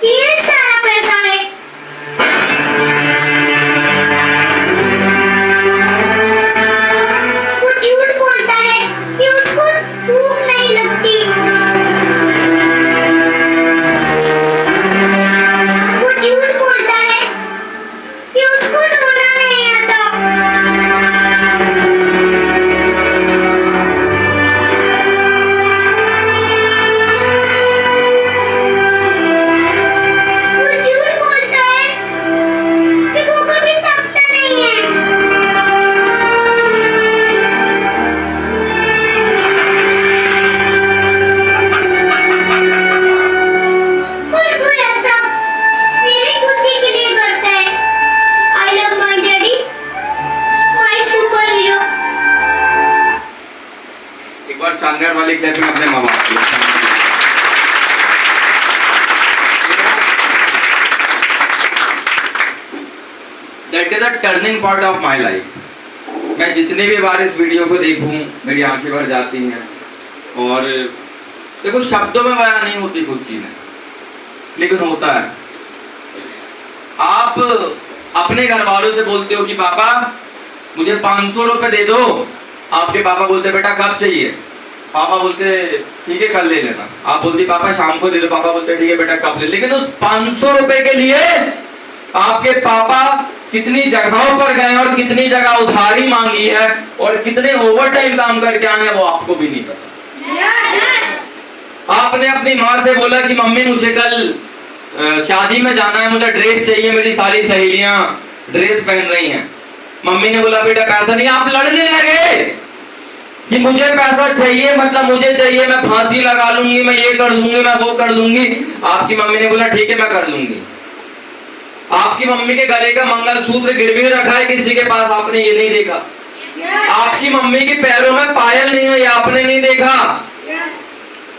ये सारा पैसा है। वो झूठ बोलता है कि उसको भूख नहीं लगती। वो झूठ बोलता है कि उसको रोना नहीं आता। वो झूठ बोलता है कि वो कभी थकता नहीं है। और वो ऐसा मेरी खुशी के लिए करता है। I love my daddy, my super hero. एक बार शानदार वाली क्लैपिंग अपने माँ बाप की। That is a turning point of my life. मैं जितनी भी बार इस वीडियो को देखूं मेरी आंखें भर जाती हैं। और देखो शब्दों में बयान नहीं होती कुछ चीजें, लेकिन होता है। आप अपने घर वालों से बोलते हो कि पापा मुझे 500 रुपए दे दो, आपके पापा बोलते बेटा कब चाहिए, पापा बोलते ठीक है कल ले लेना, आप बोलती पापा शाम को दे दो, पापा बोलते ठीक है बेटा कब ले। लेकिन उस 500 रुपए के लिए आपके पापा कितनी जगहों पर गए और कितनी जगह उधारी मांगी है और कितने ओवर टाइम काम करके आए हैं वो आपको भी नहीं पता। आपने अपनी माँ से बोला कि मम्मी मुझे कल शादी में जाना है, मुझे ड्रेस चाहिए, मेरी सारी सहेलियां ड्रेस पहन रही हैं। मम्मी ने बोला बेटा पैसा नहीं, आप लड़ने लगे कि मुझे पैसा चाहिए मतलब मुझे चाहिए, मैं फांसी लगा लूंगी, मैं ये कर दूंगी, मैं वो कर दूंगी। आपकी मम्मी ने बोला ठीक है मैं कर दूंगी। आपकी मम्मी के गले का मंगलसूत्र गिरवी रखा है किसी के पास, आपने ये नहीं देखा। आपकी मम्मी के पैरों में पायल नहीं है, ये आपने नहीं देखा।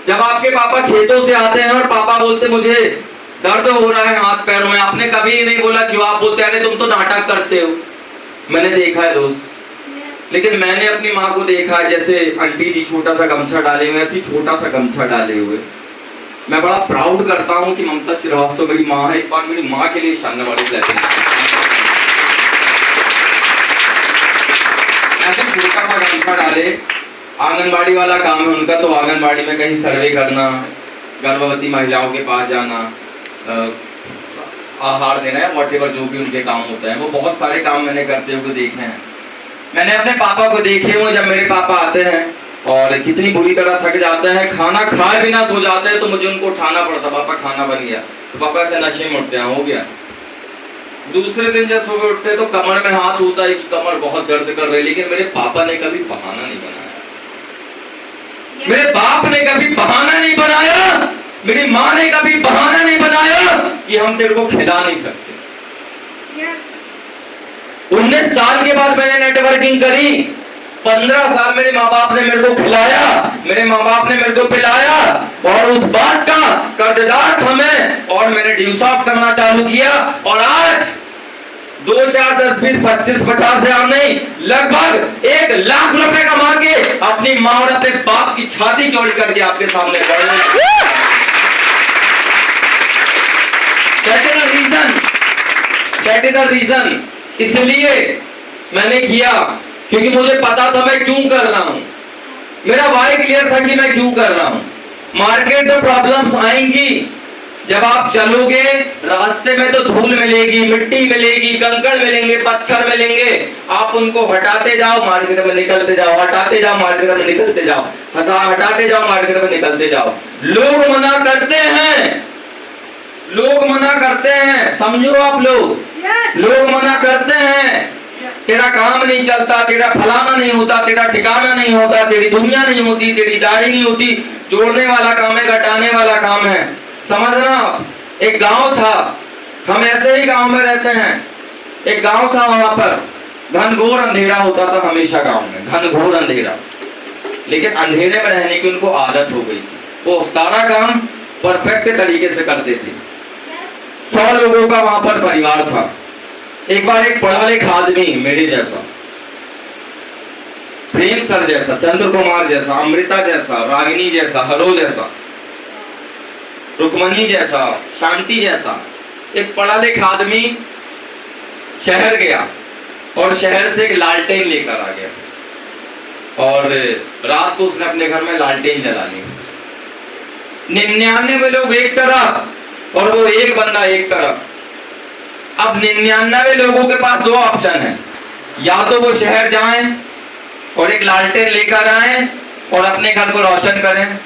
जब आपके पापा खेतों से आते हैं और पापा बोलते मुझे दर्द हो रहा है हाथ पैरों में, आपने कभी ये नहीं बोला क्यों, आप बोलते अरे तुम तो नाटक करते हो। मैंने देखा है दोस्त, लेकिन मैंने अपनी माँ को देखा है जैसे आंटी जी छोटा सा गमछा डाले हुए, ऐसी छोटा सा गमछा डाले हुए। मैं बड़ा प्राउड करता हूँ कि ममता श्रीवास्तव मेरी माँ है। एक बार मेरी माँ के लिए शानदार वाली क्लैपिंग। ऐसे छोटा सा गमछा डाले, आंगनबाड़ी वाला काम है उनका, तो आंगनबाड़ी में कहीं सर्वे करना, गर्भवती महिलाओं के पास जाना, आहार देना है, वॉटेवर जो भी उनके काम होता है, वो बहुत सारे काम मैंने करते हुए देखे हैं। मैंने अपने पापा को देखे हुए, जब मेरे पापा आते हैं और कितनी बुरी तरह थक जाते हैं, खाना खाए बिना सो जाते हैं, तो मुझे उनको उठाना पड़ता, पापा खाना बन गया, तो पापा ऐसे नशे में उठते हैं हो गया। दूसरे दिन जब सुबह उठते तो कमर में हाथ होता है कि कमर बहुत दर्द कर रही, लेकिन मेरे पापा ने कभी बहाना नहीं बनाया, मेरे बाप ने कभी बहाना नहीं बनाया, मेरी माँ ने कभी बहाना नहीं बनाया कि हम तेरे को खिला नहीं सकते। 19 साल के बाद मैंने नेटवर्किंग करी, 15 साल मेरे माँ बाप ने मेरे को खिलाया, मेरे माँ बाप ने मेरे को पिलाया, और उस बात का कर्जदार था मैं, और मैंने ड्यू सॉफ्ट करना चालू किया, और आज 2, 4, 10, 20, 25, 50 हजार नहीं, लगभग 1 लाख रुपए कमा के अपनी माँ और अपने बाप की छाती चौड़ी करके आपके सामने खड़े हैं। That is the reason, इसलिए मैंने किया क्योंकि मुझे पता था मैं क्यों कर रहा हूं, मेरा वाई क्लियर था कि मैं क्यों कर रहा हूं। मार्केट में प्रॉब्लम्स आएंगी, जब आप चलोगे रास्ते में तो धूल मिलेगी, मिट्टी मिलेगी, कंकड़ मिलेंगे, पत्थर मिलेंगे, आप उनको हटाते जाओ, मार्केट में निकलते जाओ, हटाते जाओ, मार्केट में निकलते जाओ, हटाते जाओ, मार्केट में निकलते जाओ। लोग मना करते हैं, लोग मना करते हैं, समझो आप लोग मना करते हैं, तेरा काम नहीं चलता, तेरा फलाना नहीं होता, तेरा ठिकाना नहीं होता, तेरी दुनिया नहीं होती, तेरी दाढ़ी नहीं होती। जोड़ने वाला काम है, घटाने वाला काम है, समझना। एक गांव था, हम ऐसे ही गांव में रहते हैं, एक गांव था, वहां पर घनघोर अंधेरा होता था हमेशा गांव में, घनघोर अंधेरा। लेकिन अंधेरे में रहने की उनको आदत हो गई थी, वो सारा काम परफेक्ट तरीके से करते थे। 100 लोगों का वहां पर परिवार था। एक बार एक पढ़ा लिखा आदमी, मेरे जैसा, प्रेम सर जैसा, चंद्र कुमार जैसा, अमृता जैसा, रागिनी जैसा, हरो जैसा, रुक्मणी जैसा, शांति जैसा, एक पढ़ा लिखा आदमी शहर गया और शहर से एक लालटेन लेकर आ गया और रात को उसने अपने घर में लालटेन जला ली। 99 लोग एक तरफ और वो एक बंदा एक तरफ। अब 99 लोगों के पास 2 ऑप्शन है, या तो वो शहर जाएं और एक लालटेन लेकर आए और अपने घर को रोशन करें,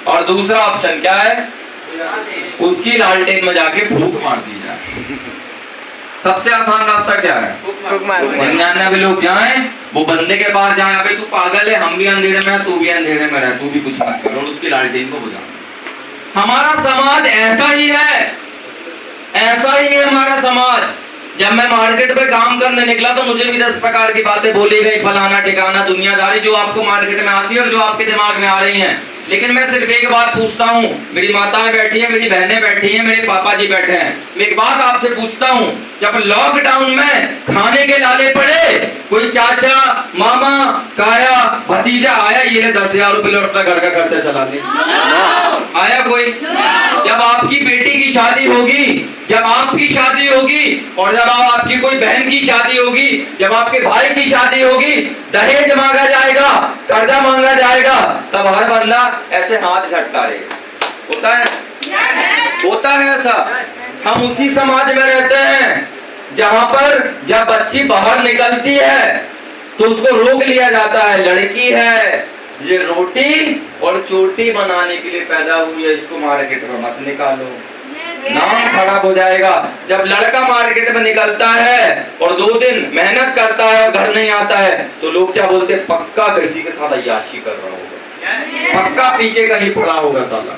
और दूसरा ऑप्शन क्या है, उसकी लालटेन में जाके फूंक मार दी जाए। सबसे आसान रास्ता क्या है, 99 लोग जाएं, वो बंदे के पास जाएं, अबे तू पागल है, हम भी अंधेरे में है, तू भी अंधेरे में रह, तू भी कुछ मत कर, और उसकी लालटेन को बुझा। हमारा समाज ऐसा ही है, ऐसा ही है हमारा समाज। जब मैं मार्केट पे काम करने निकला तो मुझे भी 10 प्रकार की बातें बोली गई, फलाना ठिकाना, दुनियादारी, जो आपको मार्केट में आती है और जो आपके दिमाग में आ रही हैं। लेकिन मैं सिर्फ एक बात पूछता हूँ, मेरी माताएं बैठी हैं, मेरी बहनें बैठी हैं, मेरे पापा जी बैठे हैं, मैं एक बात आपसे पूछता हूँ, जब लॉकडाउन में खाने के लाले पड़े, कोई चाचा, मामा, काया, भतीजा आया, ये ले 10,000 रुपए लो, अपना घर का खर्चा चला ले? आया कोई? जब आपकी बेटी की शादी होगी, जब आपकी शादी होगी, और जब आपकी कोई बहन की शादी होगी, जब आपके भाई की शादी होगी, दहेज मांगा जाएगा, कर्जा मांगा जाएगा, तब हर बंदा ऐसे हाथ झटकारेगा। होता है, होता है ऐसा। हम उसी समाज में रहते हैं जहां पर जब बच्ची बाहर निकलती है तो उसको रोक लिया जाता है, लड़की है, ये रोटी और चोटी बनाने के लिए पैदा हुई है, इसको मार्केट में मत निकालो, नाम खराब हो जाएगा। जब लड़का मार्केट में निकलता है और 2 दिन मेहनत करता है और घर नहीं आता है, तो लोग क्या बोलते हैं, पक्का किसी के साथ अय्याशी कर रहा होगा, पक्का पी के कहीं पड़ा होगा साला।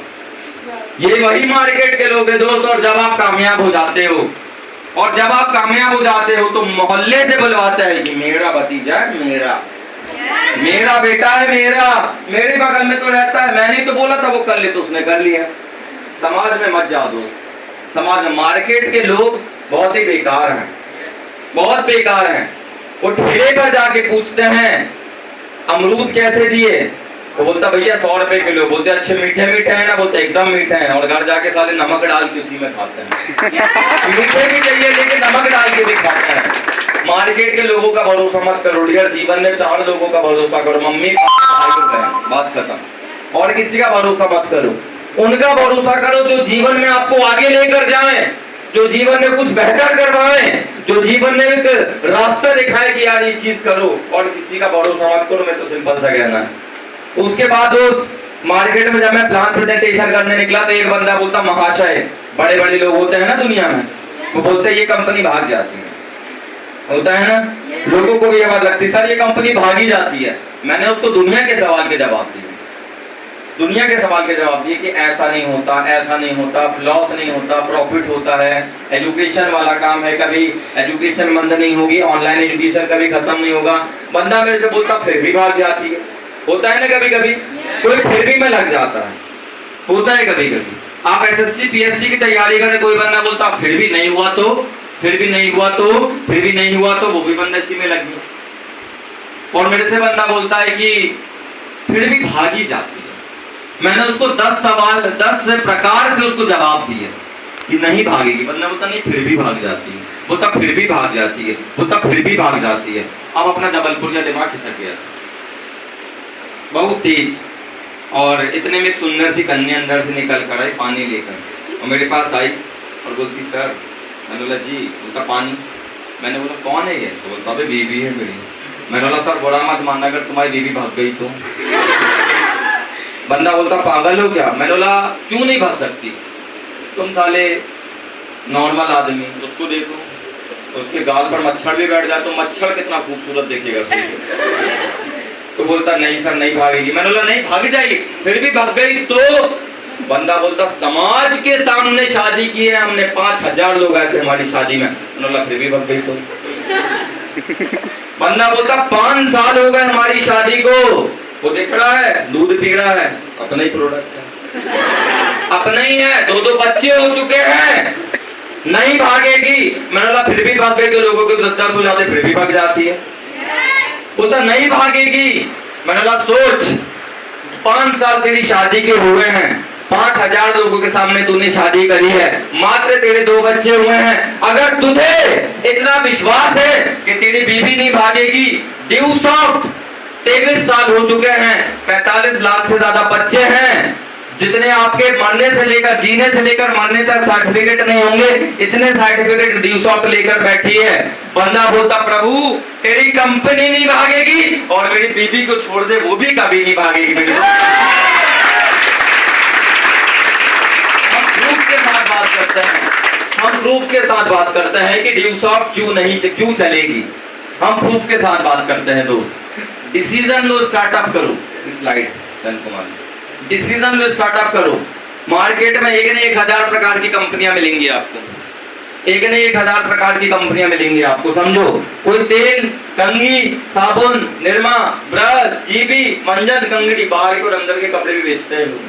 ये वही मार्केट के लोग हैं दोस्त। और जब आप कामयाब हो जाते हो, और जब आप कामयाब हो जाते हो तो मोहल्ले से बुलवाते हैं कि मेरा भतीजा है, मेरा बेटा है, मेरे बगल में तो रहता है, मैंने तो बोला था वो कर ले तो उसने कर लिया। समाज में मत जाओ दोस्त, समाज में मार्केट के लोग बहुत ही बेकार हैं, बहुत बेकार हैं। वो ठेले पर जाके पूछते हैं अमरूद कैसे दिए, वो बोलता भैया 100 रुपए किलो। बोलते अच्छे मीठे मीठे हैं ना, बोलते एकदम मीठे हैं, और घर जाके साले नमक डाल के उसी में खाते हैं। मीठे भी चाहिए लेकिन नमक डाल के भी खाते हैं। मार्केट के लोगों का भरोसा मत करो यार, जीवन में 4 लोगों का भरोसा करो, मम्मी भाई बहन, बात खत्म। और किसी का भरोसा मत करो, उनका भरोसा करो जो जीवन में आपको आगे लेकर जाएं, जो जीवन में कुछ बेहतर करवाएं, जो जीवन में एक रास्ता दिखाए कि यार ये चीज करो। और किसी का भरोसा मत करो, मैं तो सिंपल सा कहना है। उसके बाद दोस्त मार्केट में जब मैं प्लान प्रेजेंटेशन करने निकला तो एक बंदा बोलता, महाशय, बड़े बड़े लोग होते हैं ना दुनिया में, वो बोलते ये कंपनी भाग जाती है, होता है ना, लोगों को भी ये बात लगती है सर ये कंपनी भागी जाती है। मैंने उसको दुनिया के सवाल के जवाब दिए, दुनिया के सवाल के जवाब दिए कि ऐसा नहीं होता, ऐसा नहीं होता, लॉस नहीं होता, प्रॉफिट होता है, एजुकेशन वाला काम है, कभी एजुकेशन बंद नहीं होगी, ऑनलाइन एजुकेशन कभी खत्म नहीं होगा। बंदा मेरे से बोलता फिर भी भाग जाती है, होता है ना कभी कभी, कोई फिर भी में लग जाता है, होता है कभी कभी। आप एसएससी पीएससी की तैयारी करें, कोई बंदा बोलता फिर भी नहीं हुआ तो, फिर भी नहीं हुआ तो, फिर भी नहीं हुआ तो, वो भी बंदा इसी में लग गया। और मेरे से बंदा बोलता है कि फिर भी भागी जाती है। मैंने उसको 10 सवाल 10 प्रकार से उसको जवाब दिए कि नहीं भागेगी। बंदा बोलता नहीं फिर भी भाग जाती है, बोलता फिर भी भाग जाती है, बोलता फिर भी भाग जाती है। अब अपना जबलपुर का दिमाग खिसक गया था बहुत तेज, और इतने में एक सुंदर सी कन्या अंदर से निकल कर आई पानी लेकर। और मेरे पास आई और बोलती सर, मैंने बोला जी, बोलता पानी। मैंने बोला कौन है ये? तो बोलता अबे बीवी है मेरी। मैंने बोला सर बुरा मत मानना अगर तुम्हारी बीवी भाग गई तो। बंदा बोलता पागल हो क्या? मैंने बोला क्यों नहीं भाग सकती? तुम साले नॉर्मल आदमी, उसको देखो, उसके गाल पर मच्छर भी बैठ जाए तो मच्छर कितना खूबसूरत दिखेगा तो बोलता नहीं सर नहीं भागेगी। मैंने बोला नहीं भाग जाएगी, फिर भी भाग गई तो? बंदा बोलता समाज के सामने शादी की है हमने, 5000 लोग आए थे हमारी शादी में। मैंने बोला फिर भी भाग गई तो? बंदा बोलता 5 साल हो गए हमारी शादी को, वो देख रहा है दूध पी रहा है, अपना ही प्रोडक्ट है, अपना ही है, 2 बच्चे हो चुके हैं, नहीं भागेगी। मैंने बोला फिर भी भाग गई तो? लोगों के 10 हो जाते फिर भी भाग जाती है। बोलता नहीं भागेगी। मैंने बोला सोच 5 साल तेरी शादी के हुए हैं, 5000 लोगों के सामने तूने शादी करी है, मात्र तेरे 2 बच्चे हुए हैं, अगर तुझे इतना विश्वास है कि तेरी बीवी नहीं भागेगी, ड्यू सॉफ्ट 23 साल हो चुके हैं, 45 लाख से ज्यादा बच्चे हैं, जितने आपके मरने से लेकर जीने से लेकर मरने तक सर्टिफिकेट नहीं होंगे, इतने सर्टिफिकेट ड्यू सॉफ्ट लेकर बैठी है। बंदा बोलता प्रभु तेरी कंपनी नहीं भागेगी और मेरी बीवी को छोड़ दे वो भी कभी नहीं भागेगी। मेरी हम प्रूफ के साथ बात करते हैं, हम प्रूफ के साथ बात करते हैं कि ड्यू सॉफ्ट क्यों चलेगी। हम प्रूफ के साथ बात करते हैं दोस्त। डिसीजन लो, स्टार्टअप करो। स्लाइड कुमार, डिसीजन लो, स्टार्टअप करो। मार्केट में एक न एक 1000 प्रकार की कंपनियां मिलेंगी आपको, एक न एक 1000 प्रकार की कंपनियां मिलेंगी आपको। समझो कोई तेल, कंघी, साबुन, निरमा, ब्रश, जीबी, मंजन, कंगड़ी, बाहर के और अंदर के कपड़े भी बेचते हैं लोग।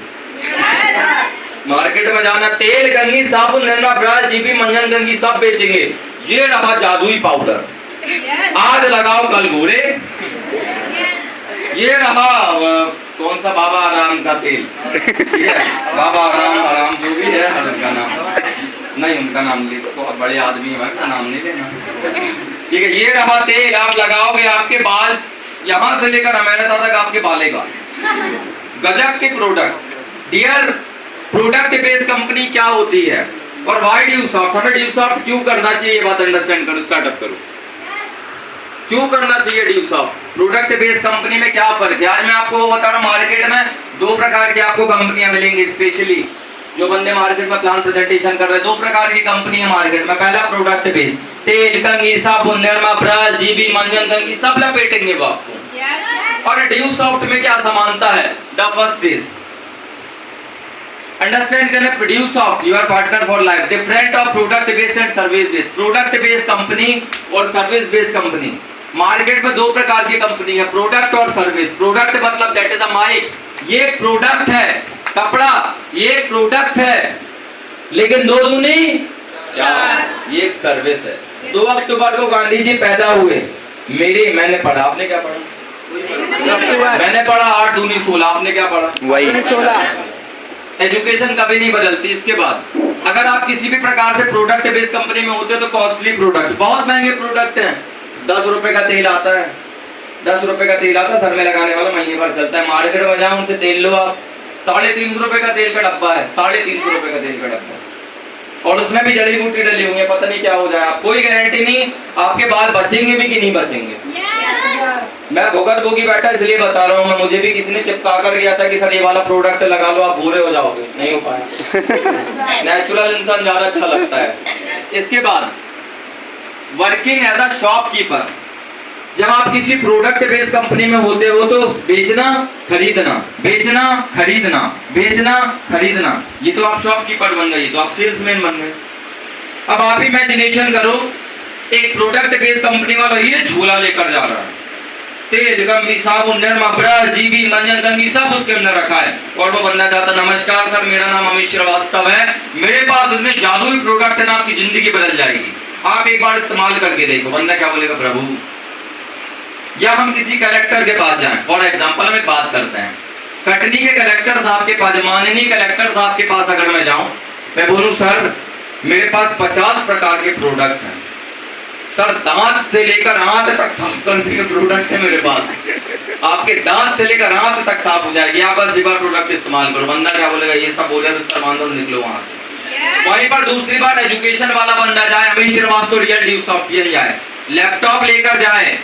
मार्केट में जाना, तेल, कंघी, साबुन, निरमा, ब्रश, जीबी, मंजन, कंघी सब बेचेंगे। ये रहा जादुई पाउडर, आज लगाओ कल गोरे। ये रहा कौन सा बाबा आराम का तेल, ठीक है, बाबा आराम जो भी है, उनका नाम नहीं, उनका नाम ले, बहुत बड़े आदमी है, उनका नाम नहीं लेना, ठीक है। ये रहा तेल, आप लगाओगे आपके बाल यहाँ से लेकर अमेरिका तक आपके बाले का गजब के product. Dear, product based company क्या होती है और व्हाई ड्यू सॉफ्ट, हमें ड्यू सॉफ्ट क्यों करना चाहिए, ये बात अंडरस्टैंड करो, स्टार्टअप करो। क्यों करना चाहिए due soft? Product based company में क्या फर्क है? आज मैं आपको बता रहा हूँ, मार्केट में 2 प्रकार की आपको कंपनियां मिलेंगी। स्पेशली जो बंदे मार्केट में प्लान प्रेजेंटेशन कर रहे हैं, 2 प्रकार की कंपनी है मार्केट में। पहला प्रोडक्ट बेस्ड, तेल, कंघी, साबुन, निरमा, ब्रश, जीबी, मंजन, कंघी सब लपेटेंगे वो आपको। और ड्यू सॉफ्ट में क्या समानता है? द फर्स्ट इज अंडरस्टैंड करना, due soft your partner for life, different of product based and service based. Product based company और सर्विस बेस्ड कंपनी, मार्केट में 2 प्रकार की कंपनी है, प्रोडक्ट और सर्विस। प्रोडक्ट मतलब दैट इज अ माइक, ये प्रोडक्ट है, कपड़ा ये प्रोडक्ट है, लेकिन 2 दूनी 4, ये एक सर्विस है। 2 अक्टूबर को गांधी जी पैदा हुए, मैंने पढ़ा, आपने क्या पढ़ा? मैंने पढ़ा 8 दूनी 16, आपने क्या पढ़ा? वही 16। एजुकेशन कभी नहीं बदलती। इसके बाद अगर आप किसी भी प्रकार से प्रोडक्ट बेस्ड कंपनी में होते हो तो कॉस्टली प्रोडक्ट, बहुत महंगे प्रोडक्ट हैं। 10 रुपए का तेल आता है, 10 रुपए का तेल आता है, सर में लगाने वाला, महीने भर चलता है। मार्केट में जाओ उनसे तेल लो आप, 350 रुपए का तेल का डब्बा है, 350 रुपए का तेल का डब्बा, और उसमें भी जड़ी बूटी डली हुई है, पता नहीं क्या हो जाए, कोई गारंटी नहीं आपके बाल बचेंगे भी कि नहीं बचेंगे। मैं भुगत भोगी बैठा इसलिए बता रहा हूँ, मैं मुझे भी किसी ने चिपका कर गया था कि सर ये वाला प्रोडक्ट लगा लो आप भूरे हो जाओगे, नहीं हो पाया। नेचुरल इंसान ज्यादा अच्छा लगता है। इसके बाद वर्किंग एज अ शॉपकीपर, जब आप किसी प्रोडक्ट बेस्ड कंपनी में होते हो तो बेचना खरीदना, बेचना खरीदना, बेचना खरीदना, ये तो आप शॉपकीपर बन गए, तो आप सेल्समैन बन गए। अब आप इमेजिनेशन करो, एक प्रोडक्ट बेस्ड कंपनी वाला ये झूला लेकर जा रहा है, तेल, कंघी, साबुन, निरमा, ब्रश, जीबी, मंजन, कंघी सब उसके अंदर रखा है, और वो बंदा जाता, नमस्कार सर मेरा नाम अमित श्रीवास्तव है, मेरे पास उसमें जादुई प्रोडक्ट है ना, आपकी जिंदगी बदल जाएगी, आप एक बार इस्तेमाल करके देखो। बंदा क्या बोलेगा? प्रभु। या हम किसी कलेक्टर के पास जाएं, फॉर एग्जाम्पल हम एक बात करते हैं, कटनी के कलेक्टर साहब के पास, माननीय कलेक्टर साहब के पास अगर मैं जाऊं, मैं बोलूं सर मेरे पास 50 प्रकार के प्रोडक्ट हैं, सर दांत से लेकर आंत तक साफ करने के प्रोडक्ट है मेरे पास, आपके दांत से लेकर आंत तक साफ हो जाएगी, आप बस एक बार प्रोडक्ट इस्तेमाल करो। बंदा क्या बोलेगा? ये सब बोले तो निकलो वहां से। वहीं पर दूसरी बात एजुकेशन वाला बंदा जाए, Amit Shrivastava real Due software जाए, लैपटॉप लेकर जाए,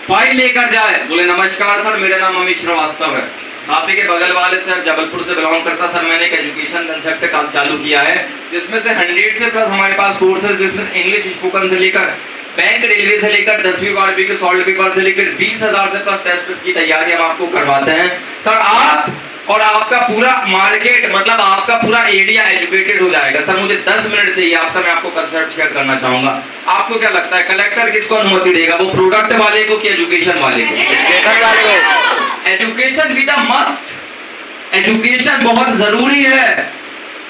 फाइल लेकर जाए, बोले नमस्कार सर मेरा नाम अमित श्रीवास्तव है, आप ही के बगल वाले सर जबलपुर से बिलोंग करता सर, मैंने एक एजुकेशन कंसेप्ट काम चालू किया है जिसमें से 100 से प्लस हमारे पास कोर्सेज, जिसमें इंग्लिश स्पोकन से लेकर बैंक रेलवे से लेकर 10वीं 12वीं के सॉल्व पेपर से लेकर 20,000 से प्लस टेस्ट की तैयारी हम आपको करवाते हैं सर। आप और आपका पूरा मार्केट मतलब आपका पूरा एरिया एजुकेटेड हो जाएगा सर। मुझे 10 मिनट चाहिए आपका, मैं आपको कंसेप्ट शेयर करना चाहूंगा। आपको क्या लगता है कलेक्टर किसको अनुमति देगा, वो प्रोडक्ट वाले को कि एजुकेशन वाले को? Education with a must, education बहुत जरूरी है।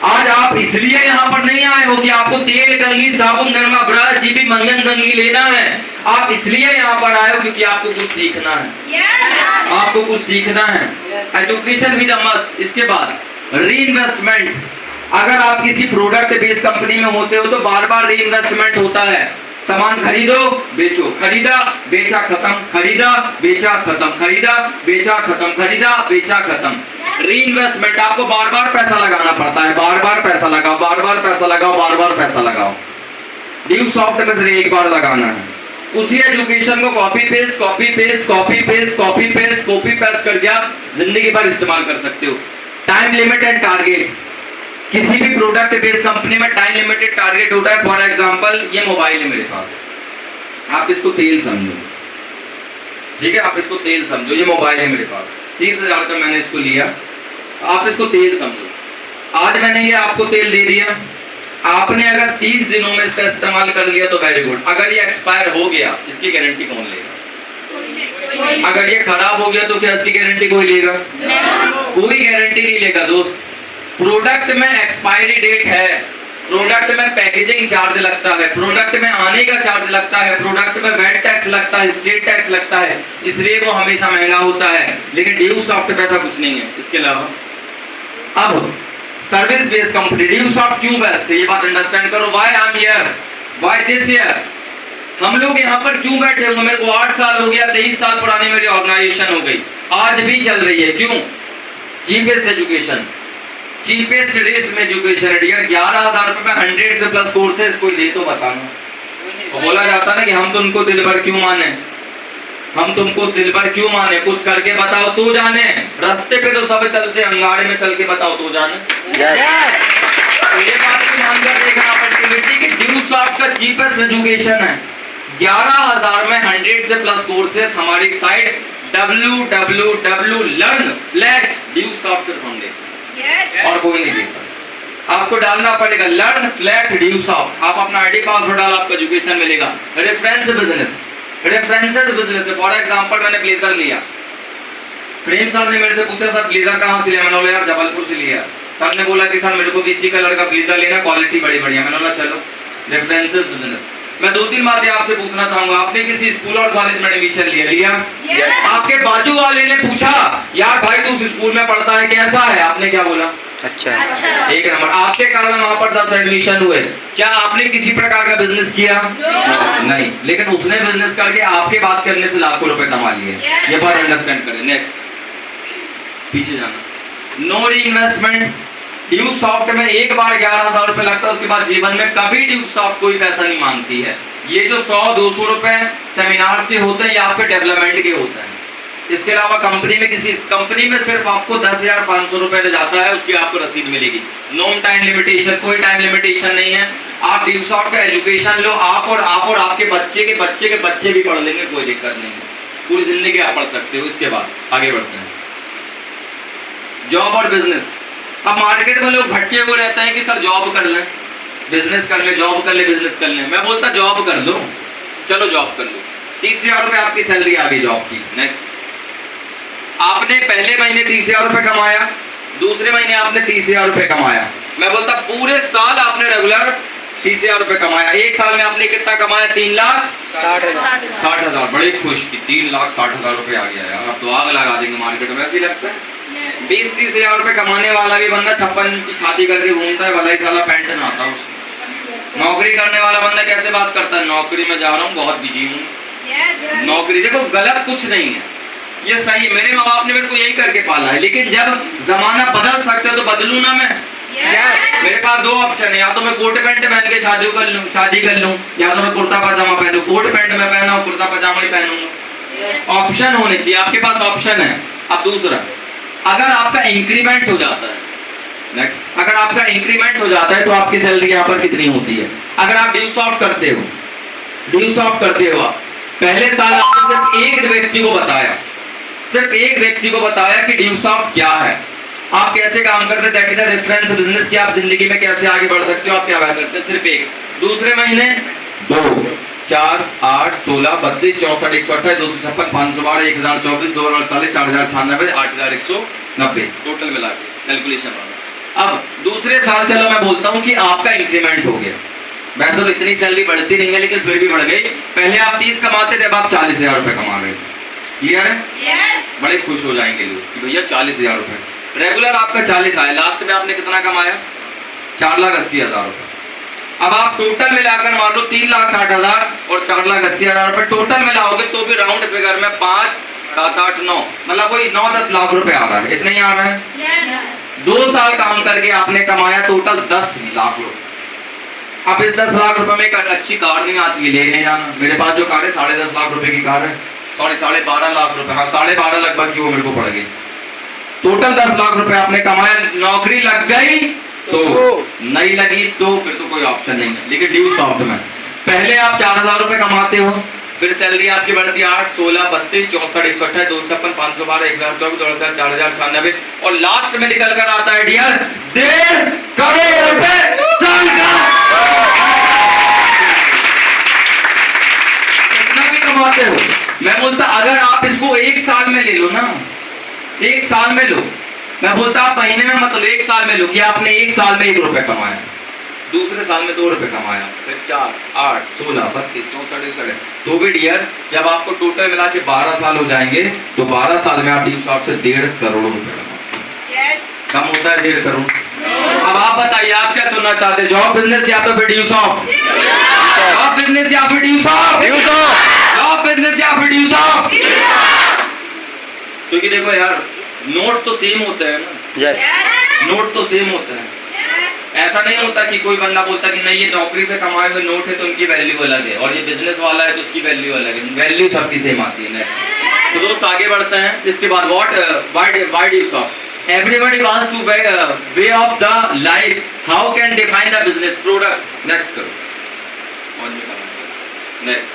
आज आप इसलिए यहाँ पर नहीं आए हो कि आपको तेल, कंघी, साबुन, निरमा, ब्रश, जीबी, मंगन, कंघी लेना है। आप इसलिए यहाँ पर आए हो क्योंकि आपको कुछ सीखना है, आपको कुछ सीखना है। Education with a must. इसके बाद री इन्वेस्टमेंट। अगर आप किसी प्रोडक्ट बेस्ड कंपनी में होते हो तो बार बार री इन्वेस्टमेंट होता है। सामान खरीदो बेचो, खरीदा बेचा खत्म, खरीदा बेचा खत्म, खरीदा बेचा खत्म, खरीदा बेचा खत्म। री इन्वेस्टमेंट, आपको बार बार पैसा लगाना पड़ता है, बार बार पैसा लगाओ, बार बार पैसा लगाओ, बार बार पैसा लगाओ। ड्यू सॉफ्ट में सिर्फ एक बार लगाना है। उसी एजुकेशन को copy paste copy paste copy paste copy paste copy paste करके आप जिंदगी भर इस्तेमाल कर सकते हो। Time limit and target. किसी भी प्रोडक्ट बेस्ड कंपनी में टाइम लिमिटेड टारगेट होता है। फॉर एग्जांपल ये मोबाइल है मेरे पास, आप इसको तेल समझो, ठीक है, आप इसको तेल समझो। ये मोबाइल है मेरे पास, 30,000 का मैंने इसको लिया, आप इसको तेल समझो। आज मैंने ये आपको तेल दे दिया, आपने अगर 30 दिनों में इसका इस्तेमाल कर लिया तो वेरी गुड। अगर ये एक्सपायर हो गया इसकी गारंटी कौन लेगा? अगर ये खराब हो गया तो क्या इसकी गारंटी कोई लेगा? कोई गारंटी नहीं लेगा दोस्त। प्रोडक्ट में एक्सपायरी डेट है, प्रोडक्ट में पैकेजिंग चार्ज लगता है, प्रोडक्ट में आने का चार्ज लगता है, प्रोडक्ट में वैट टैक्स लगता है, स्टेट टैक्स लगता है, इसलिए वो हमेशा महंगा होता है। लेकिन ड्यू सॉफ्ट पे ऐसा कुछ नहीं है। इसके अलावा अब service based company, due Soft क्यों बेस्ट है ये बात अंडरस्टैंड करो। Why I am here, why this year, हम लोग यहाँ पर क्यों बैठे हुए? मेरे को 8 साल हो गया, 23 साल पुरानी मेरी ऑर्गेनाइजेशन हो गई, आज भी चल रही है। क्यों? चीपेस्ट एजुकेशन, चीपेस्ट रेट में एजुकेशन है डियर। 11,000 रुपए में 100 से प्लस कोर्सेज कोई दे तो बताना। तो बोला जाता ना कि हम तुमको दिल भर क्यों माने, हम तुमको दिल भर क्यों माने, कुछ करके बताओ तो जाने। रास्ते पे तो सब चलते, अंगारे में चल के बताओ तो जाने। तो ये बात भी मानकर देखना अपॉर्चुनिटी कि ड्यू सॉफ्ट का चीपेस्ट एजुकेशन है। 11,000 में 100 से प्लस कोर्सेज हमारी साइट www.learn/dewsoft सिर्फ हम देते हैं और कोई नहीं देता। आपको डालना पड़ेगा learn/dewsoft। आप अपना आईडी पासवर्ड डाल, आपको एजुकेशन मिलेगा। रेफरेंस बिजनेस, रेफरेंसेस बिजनेस है। फॉर एग्जांपल मैंने ब्लेजर लिया, प्रेम सर ने मेरे से पूछा सर ब्लेजर कहाँ से लिया? मैंने बोला यार जबलपुर से लिया। सर ने बोला कि सर मेरे को भी इसी कलर का ब्लेजर लेना, क्वालिटी बड़ी बढ़िया। मैंने बोला चलो रेफरेंसेस बिजनेस। मैं 2-3 बातें आपसे पूछना चाहूंगा। आपने किसी स्कूल और कॉलेज में एडमिशन लिया? आपके बाजू वाले ने पूछा यार भाई तू उस स्कूल में पढ़ता है कैसा है? आपने क्या बोला? अच्छा। एक नंबर। आपके कारण वहां पर 10 एडमिशन हुए। क्या आपने किसी प्रकार का बिजनेस किया? नहीं, लेकिन उसने बिजनेस करके आपके बात करने से लाखों रुपए कमा लिए। ये बात अंडरस्टैंड करें। नेक्स्ट, पीछे जाना। नो री इन्वेस्टमेंट। ड्यू सॉफ्ट में एक बार 11,000 रुपए लगता है, उसके बाद जीवन में कभी ड्यू सॉफ्ट कोई पैसा नहीं मांगती है। ये जो 100-200 रुपए सेमिनार्स के होते हैं ये आपके डेवलपमेंट के होते हैं। इसके अलावा कंपनी में किसी कंपनी में सिर्फ आपको 10,500 रुपए ले जाता है, उसकी आपको रसीद मिलेगी। नो टाइम लिमिटेशन, कोई टाइम लिमिटेशन नहीं है। आप ड्यू सॉफ्ट का एजुकेशन लो, आप और आपके बच्चे के बच्चे के बच्चे भी पढ़ लेंगे, कोई दिक्कत नहीं है। पूरी जिंदगी आप पढ़ सकते हो। इसके बाद आगे बढ़ते हैं, जॉब और बिजनेस। अब मार्केट में लोग भटके हुए रहते हैं कि सर जॉब कर लें, बिजनेस कर ले, जॉब कर ले, बिजनेस कर ले। मैं बोलता जॉब कर लो, चलो जॉब कर लो। 30,000 रुपए आपकी सैलरी आ गई जॉब की। नेक्स्ट, आपने पहले महीने 30,000 रुपए कमाया, दूसरे महीने आपने 30,000 रुपए कमाया। मैं बोलता पूरे साल आपने रेगुलर 30,000 रुपए कमाया। एक साल में आपने कितना कमाया? 3,60,000। बड़े खुश की 3,60,000 रुपए आ गया यार, अब तो आग लगा देंगे मार्केट में। ऐसे ही लगता है 20-30,000 रुपए कमाने वाला भी बंदा 56 की छाती करके घूमता है, भला ही साला पैंट ना आता उसको। नौकरी करने वाला बंदा कैसे बात करता है? नौकरी में जा रहा हूँ, बहुत बिजी हूँ। नौकरी देखो गलत कुछ नहीं है, ये सही। मेरे माँ बाप ने मेरे को यही करके पाला है, लेकिन जब जमाना बदल सकता है तो बदलू ना मैं। मेरे पास दो ऑप्शन है, या तो मैं कोट पैंट पहन के शादी कर लूं, या तो मैं कुर्ता पजामा पहनूं। कोट पैंट में पहना हूं, कुर्ता पजामा ही पहनूंगा। ऑप्शन होने चाहिए, आपके पास ऑप्शन है। अब दूसरा, अगर आपका इंक्रीमेंट हो जाता है, नेक्स्ट, अगर आपका इंक्रीमेंट हो जाता है तो आपकी सैलरी यहाँ पर कितनी होती है? अगर आप ड्यू सॉफ्ट करते हो, आप पहले साल आपने सिर्फ एक व्यक्ति को बताया, कि ड्यू सॉफ्ट क्या है, आप कैसे काम करते, that is the reference business, कि आप जिंदगी में कैसे आगे बढ़ सकते हो, आप क्या करते हैं, सिर्फ एक। दूसरे महीने 2, 4, 8, 16, 32, 64, 128, 256, 512, 1024, 2048, 4096, 8190 टोटल मिला के कैलकुलेशन वाला। अब दूसरे साल चलो मैं बोलता हूँ कि आपका इंक्रीमेंट हो गया, वैसे तो इतनी सैलरी बढ़ती नहीं है लेकिन फिर भी बढ़ गई। पहले आप 30 कमाते थे, अब आप 40,000 रुपए कमा रहे हैं। क्लियर है? बड़े खुश हो जाएंगे लोग कि भैया 40,000 रुपए। रेगुलर आपका 40 आया, लास्ट में आपने कितना कमाया? 4,80,000 रुपए। अब आप टोटल मिलाकर मान लो 3,60,000 और 4,80,000 रुपए टोटल मिलाओगे तो भी राउंड फिगर में 5, 7, 8, 9 मतलब कोई 9-10 लाख रुपए आ रहा है। इतना ही आ रहा है। 2 साल काम करके आपने कमाया टोटल 10 लाख रुपए। अब इस 10 लाख रुपए में एक अच्छी कार नहीं आती है, लेने जाना। मेरे पास जो कार है 10.5 लाख रुपए की कार है, सॉरी 12.5 लाख रुपए, हाँ 12.5 लगभग की वो मेरे को पड़ गई। टोटल 10 लाख रुपए आपने कमाया, नौकरी लग गई तो, नहीं लगी तो फिर तो कोई ऑप्शन नहीं है। लेकिन ड्यू सॉफ्ट में पहले आप 4,000 रुपए कमाते हो, फिर सैलरी आपकी बढ़ती है 8, 16, 32, 64, 128, 256, 512, 1024, 2000, 4096 और लास्ट में निकल कर आता है डियर 1.5 करोड़ रुपए साल का। कितना भी कमाते हो, मैं बोलता अगर आप इसको 1 साल में ले लो ना, 1 साल में लो, मैं बोलता आप महीने में मत लो, 1 साल में लो कि आपने 1 साल में 1 रुपए कमाया, दूसरे साल में 2 रुपए कमाया, फिर 4, 8, 16, 32, 64, 61 तो भी डियर जब आपको टोटल मिला के 12 साल हो जाएंगे तो 12 साल में आप ड्यू सॉफ्ट से 1.5 करोड़ रुपए कम होता है 1.5 करोड़। अब आप बताइए आप क्या चुनना चाहते हैं, जॉब बिजनेस या तो फिर ड्यू सॉफ्ट? जॉब बिजनेस या फिर ड्यू सॉफ्ट? जॉब बिजनेस या फिर ड्यू सॉफ्ट? क्योंकि देखो यार नोट तो सेम होते हैं ना, नोट तो सेम होते हैं। ऐसा नहीं होता कि कोई बंदा बोलता कि नहीं ये नौकरी से कमाए हुए नोट है तो उनकी वैल्यू अलग है और ये बिजनेस वाला है तो उसकी वैल्यू अलग है, वैल्यू सबकी सेम आती है। नेक्स्ट तो दोस्त आगे बढ़ते हैं। इसके बाद why Due soft? Everybody wants to way of the life. How can define the business product? Next करो, next.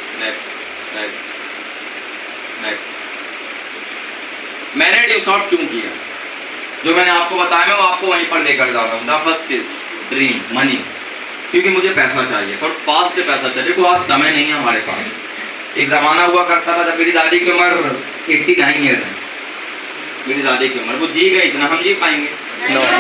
मैंने ड्यू सॉफ्ट क्यों किया? जो मैंने आपको बताया मैं वो आपको वहीं पर लेकर जा रहा हूँ। The first is dream money, क्योंकि मुझे पैसा चाहिए और फास्ट पैसा चाहिए। देखो आज समय नहीं है हमारे पास। एक जमाना हुआ करता था जब मेरी दादी की उम्र 89 ईयर है, मेरी दादी की उम्र, वो जी गई, इतना हम जी पाएंगे?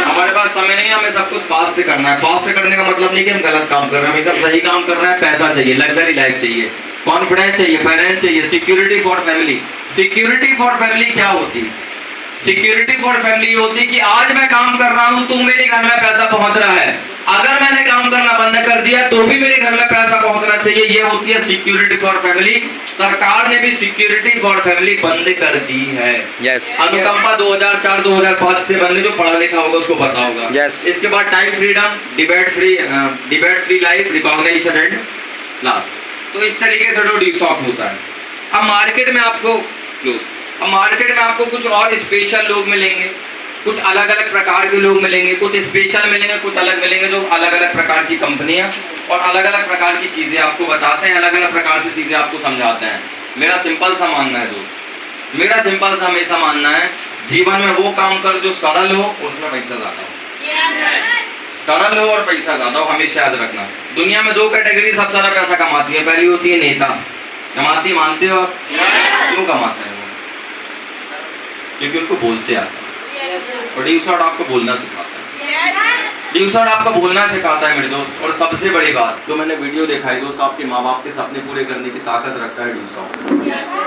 हमारे पास समय नहीं है, हमें सब कुछ फास्ट करना है। फास्ट करने का मतलब नहीं कि हम गलत काम कर रहे हैं, हम एकदम सही काम कर रहे हैं। पैसा चाहिए, लग्जरी लाइफ चाहिए, कॉन्फिडेंस चाहिए, फाइनेंस चाहिए, security for family. Security for family क्या होती है? सिक्योरिटी फॉर फैमिली होती है कि आज मैं काम कर रहा हूं तो मेरे घर में पैसा पहुंच रहा है, अगर मैंने काम करना बंद कर दिया तो भी मेरे घर में पैसा पहुंचना चाहिए। ये होती है सिक्योरिटी फॉर फैमिली। सरकार ने भी सिक्योरिटी फॉर फैमिली बंद कर दी है। अनुकंपा 2004-2005 से बंद, जो पढ़ा लिखा होगा उसको पता होगा। इसके बाद time freedom, debate free life, recognition and last. तो इस तरीके से ड्यू सॉफ्ट होता है। अब मार्केट में आपको कुछ और स्पेशल लोग मिलेंगे, कुछ अलग अलग प्रकार के लोग मिलेंगे, कुछ स्पेशल मिलेंगे, कुछ अलग मिलेंगे, जो अलग अलग प्रकार की कंपनियां और अलग अलग प्रकार की चीजें आपको बताते हैं, अलग अलग प्रकार से चीजें आपको समझाते हैं। मेरा सिंपल सा मानना है दोस्त, मेरा सिंपल सा हमेशा मानना है, जीवन में वो काम कर जो सरल हो और उसमें पैसा ज्यादा हो। सरल हो और पैसा ज्यादा हो, हमेशा याद रखना। दुनिया में 2 कैटेगरी सबसे ज्यादा पैसा कमाती है। पहली होती है नेता, कमाती, मानते हो आप? क्यों कमाते हैं वो? क्योंकि उनको बोलते आता है। और ड्यू सॉफ्ट आपको बोलना सिखाता है। ड्यू सॉफ्ट आपको बोलना सिखाता है मेरे दोस्त। और सबसे बड़ी बात जो मैंने वीडियो देखा है दोस्त, आपके माँ बाप के सपने पूरे करने की ताकत रखता है ड्यू सॉफ्ट।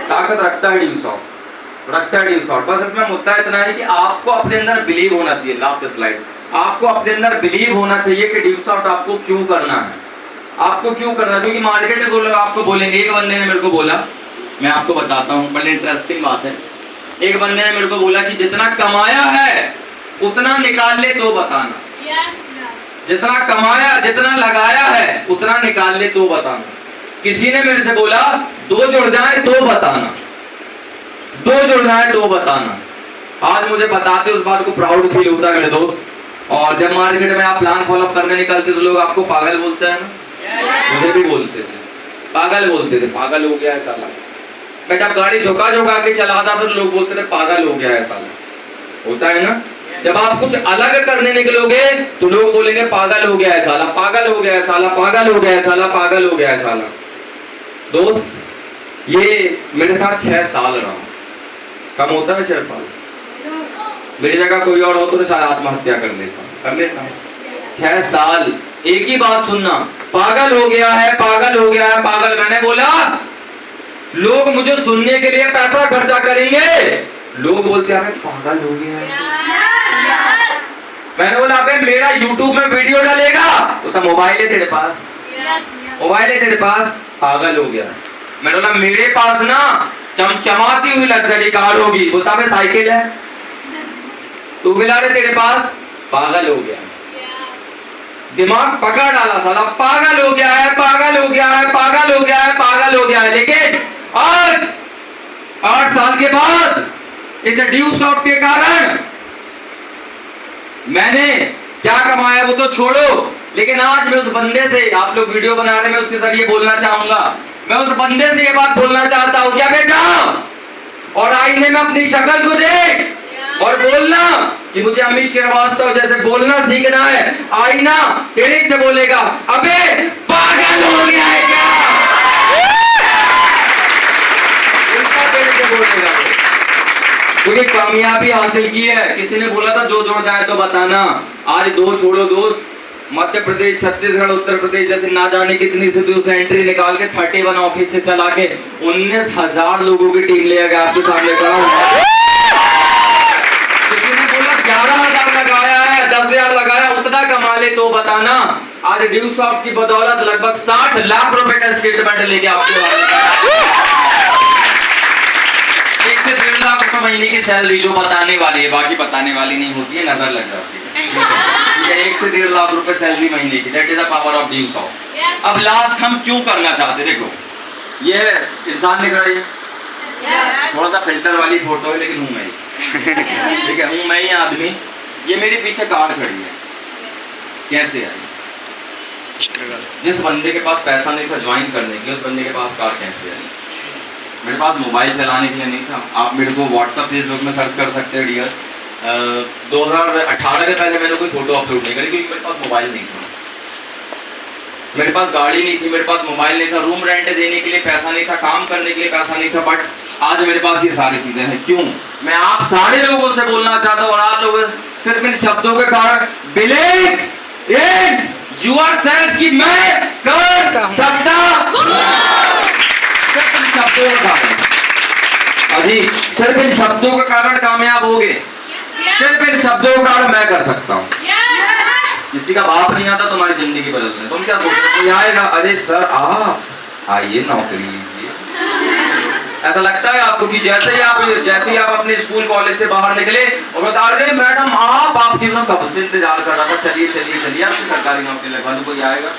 ताकत रखता है ड्यू सॉफ्ट। बस इसमें मुद्दा इतना है कि आपको अपने अंदर बिलीव होना चाहिए। लास्ट स्लाइड, आपको अपने अंदर बिलीव होना चाहिए कि ड्यू सॉफ्ट आपको क्यों करना है, आपको क्यों करना है। क्योंकि मार्केट में लोग आपको बोलेंगे, एक बंदे ने मेरे को बोला, मैं आपको बताता हूँ, बड़ी इंटरेस्टिंग बात है। एक बंदे ने मेरे को बोला कि जितना कमाया है उतना निकाल ले तो बताना। जितना कमाया, जितना लगाया है उतना निकाल ले तो बताना। किसी ने मेरे से बोला 2 जुड़ जाए तो बताना, 2 जुड़ जाए तो बताना। आज मुझे बताते उस बात को प्राउड फील होता है मेरे दोस्त। और जब मार्केट में आप प्लान फॉलो करने निकलते तो लोग आपको पागल बोलते हैं ना, मुझे भी बोलते थे, पागल बोलते थे, पागल हो गया है साला। मैं जब गाड़ी झुका झुका के चलाता तो लोग बोलते थे पागल हो गया है साला। होता है ना, जब आप कुछ अलग करने निकलोगे तो लोग बोलेंगे पागल हो गया है साला, पागल हो गया है साला, पागल हो गया है साला, पागल हो गया है साला। दोस्त, ये मेरे साथ 6 साल रहा। कम होता है 6 साल? मेरी जगह कोई और हो तो शायद आत्महत्या कर लेता। 6 साल एक ही बात सुनना, पागल हो गया है, पागल हो गया है, पागल। मैंने बोला लोग मुझे सुनने के लिए पैसा खर्चा करेंगे, लोग बोलते हैं पागल हो गया है। मैंने बोला अबे मेरा YouTube में वीडियो डालेगा, तो मोबाइल है तेरे पास, मोबाइल है तेरे पास, पागल हो गया। मैंने बोला मेरे पास ना चमचमाती हुई लग्जरी कार होगी, बोलता मैं साइकिल है। 2 व्हीलर है तेरे पास, पागल हो गया। दिमाग पकड़ डाला साला, पागल हो गया है, पागल हो गया है, पागल हो गया है, पागल हो गया है। लेकिन आज 8 साल के बाद इस ड्यू शॉट के कारण मैंने क्या कमाया वो तो छोड़ो, लेकिन आज मैं उस बंदे से, आप लोग वीडियो बना रहे हैं, मैं उसके जरिए बोलना चाहूंगा। मैं उस बंदे से ये बात बोलना चाहता हूं, क्या बेटा, और आईने में अपनी शक्ल को देख और बोलना कि मुझे अमित श्रीवास्तव जैसे बोलना सीखना है। आईना तेरे से बोलेगा अबे पागल हो गया है क्या, तेरे से बोलेगा। क्योंकि कामयाबी हासिल की है। किसी ने बोला था 2 जोड़ जाए तो बताना, आज 2 छोड़ो दोस्त। मध्य प्रदेश, छत्तीसगढ़, उत्तर प्रदेश जैसे ना जाने कितनी से एंट्री निकाल के 31 ऑफिस से चला के 19,000 लोगों की टीम ले गया आपके सामने खड़ा हूं। किसी ने बोला 11,000 लगाया है, 10,000 लगाया, उतना कमा ले तो बताना। आज ड्यू शॉट की बदौलत लगभग 60 लाख रुपए का स्टेटमेंट लेके आपके 1 से 1.5 लाख रुपए महीने की सैलरी जो बताने वाली है, बाकी बताने वाली नहीं होती है, नजर लग जाती है। 1 से 1.5 लाख रुपए सैलरी महीने की, that is the power of due shot. अब लास्ट हम क्यों करना चाहते, देखो ये इंसान दिख रहा है, थोड़ा सा फिल्टर वाली फोटो है लेकिन हूं मैं ही, ठीक है, हूं मैं ही आदमी। ये मेरे पीछे कार खड़ी है, कैसे आई? जिस बंदे के पास पैसा नहीं था ज्वाइन करने के लिए, उस बंदे के पास कार कैसे आई? मेरे पास मोबाइल चलाने के लिए नहीं था। आप मेरे को व्हाट्सएप, फेसबुक में सर्च कर सकते हैं डियर। 2018 के पहले मैंने कोई फोटो अपलोड नहीं करी क्योंकि मेरे पास मोबाइल नहीं था, मेरे पास गाड़ी नहीं थी, मेरे पास मोबाइल नहीं था, रूम रेंट देने के लिए पैसा नहीं था, काम करने के लिए पैसा नहीं था। बट आज मेरे पास ये सारी चीजें हैं। क्यों? मैं आप सारे लोगों से बोलना चाहता हूँ और आप लोग सिर्फ इन शब्दों के कारण बिलीव इन योरसेल्फ कि मैं कर सकता, सिर्फ इन शब्दों के कारण। अजी सिर्फ इन शब्दों के कारण कामयाब हो गए, सिर्फ इन शब्दों के कारण मैं कर सकता हूँ। किसी का बाप नहीं आता तुम्हारी जिंदगी बदलने, तुम क्या सोचते हो आएगा? अरे सर आप आइए नौकरी लीजिए। ऐसा लगता है आपको कि जैसे ही आप अपने स्कूल कॉलेज से बाहर निकले और बता रहे मैडम आप आपकी कब से इंतजार कर रहा था, चलिए चलिए चलिए आपकी सरकारी नौकरी लगवा दो, कोई आएगा?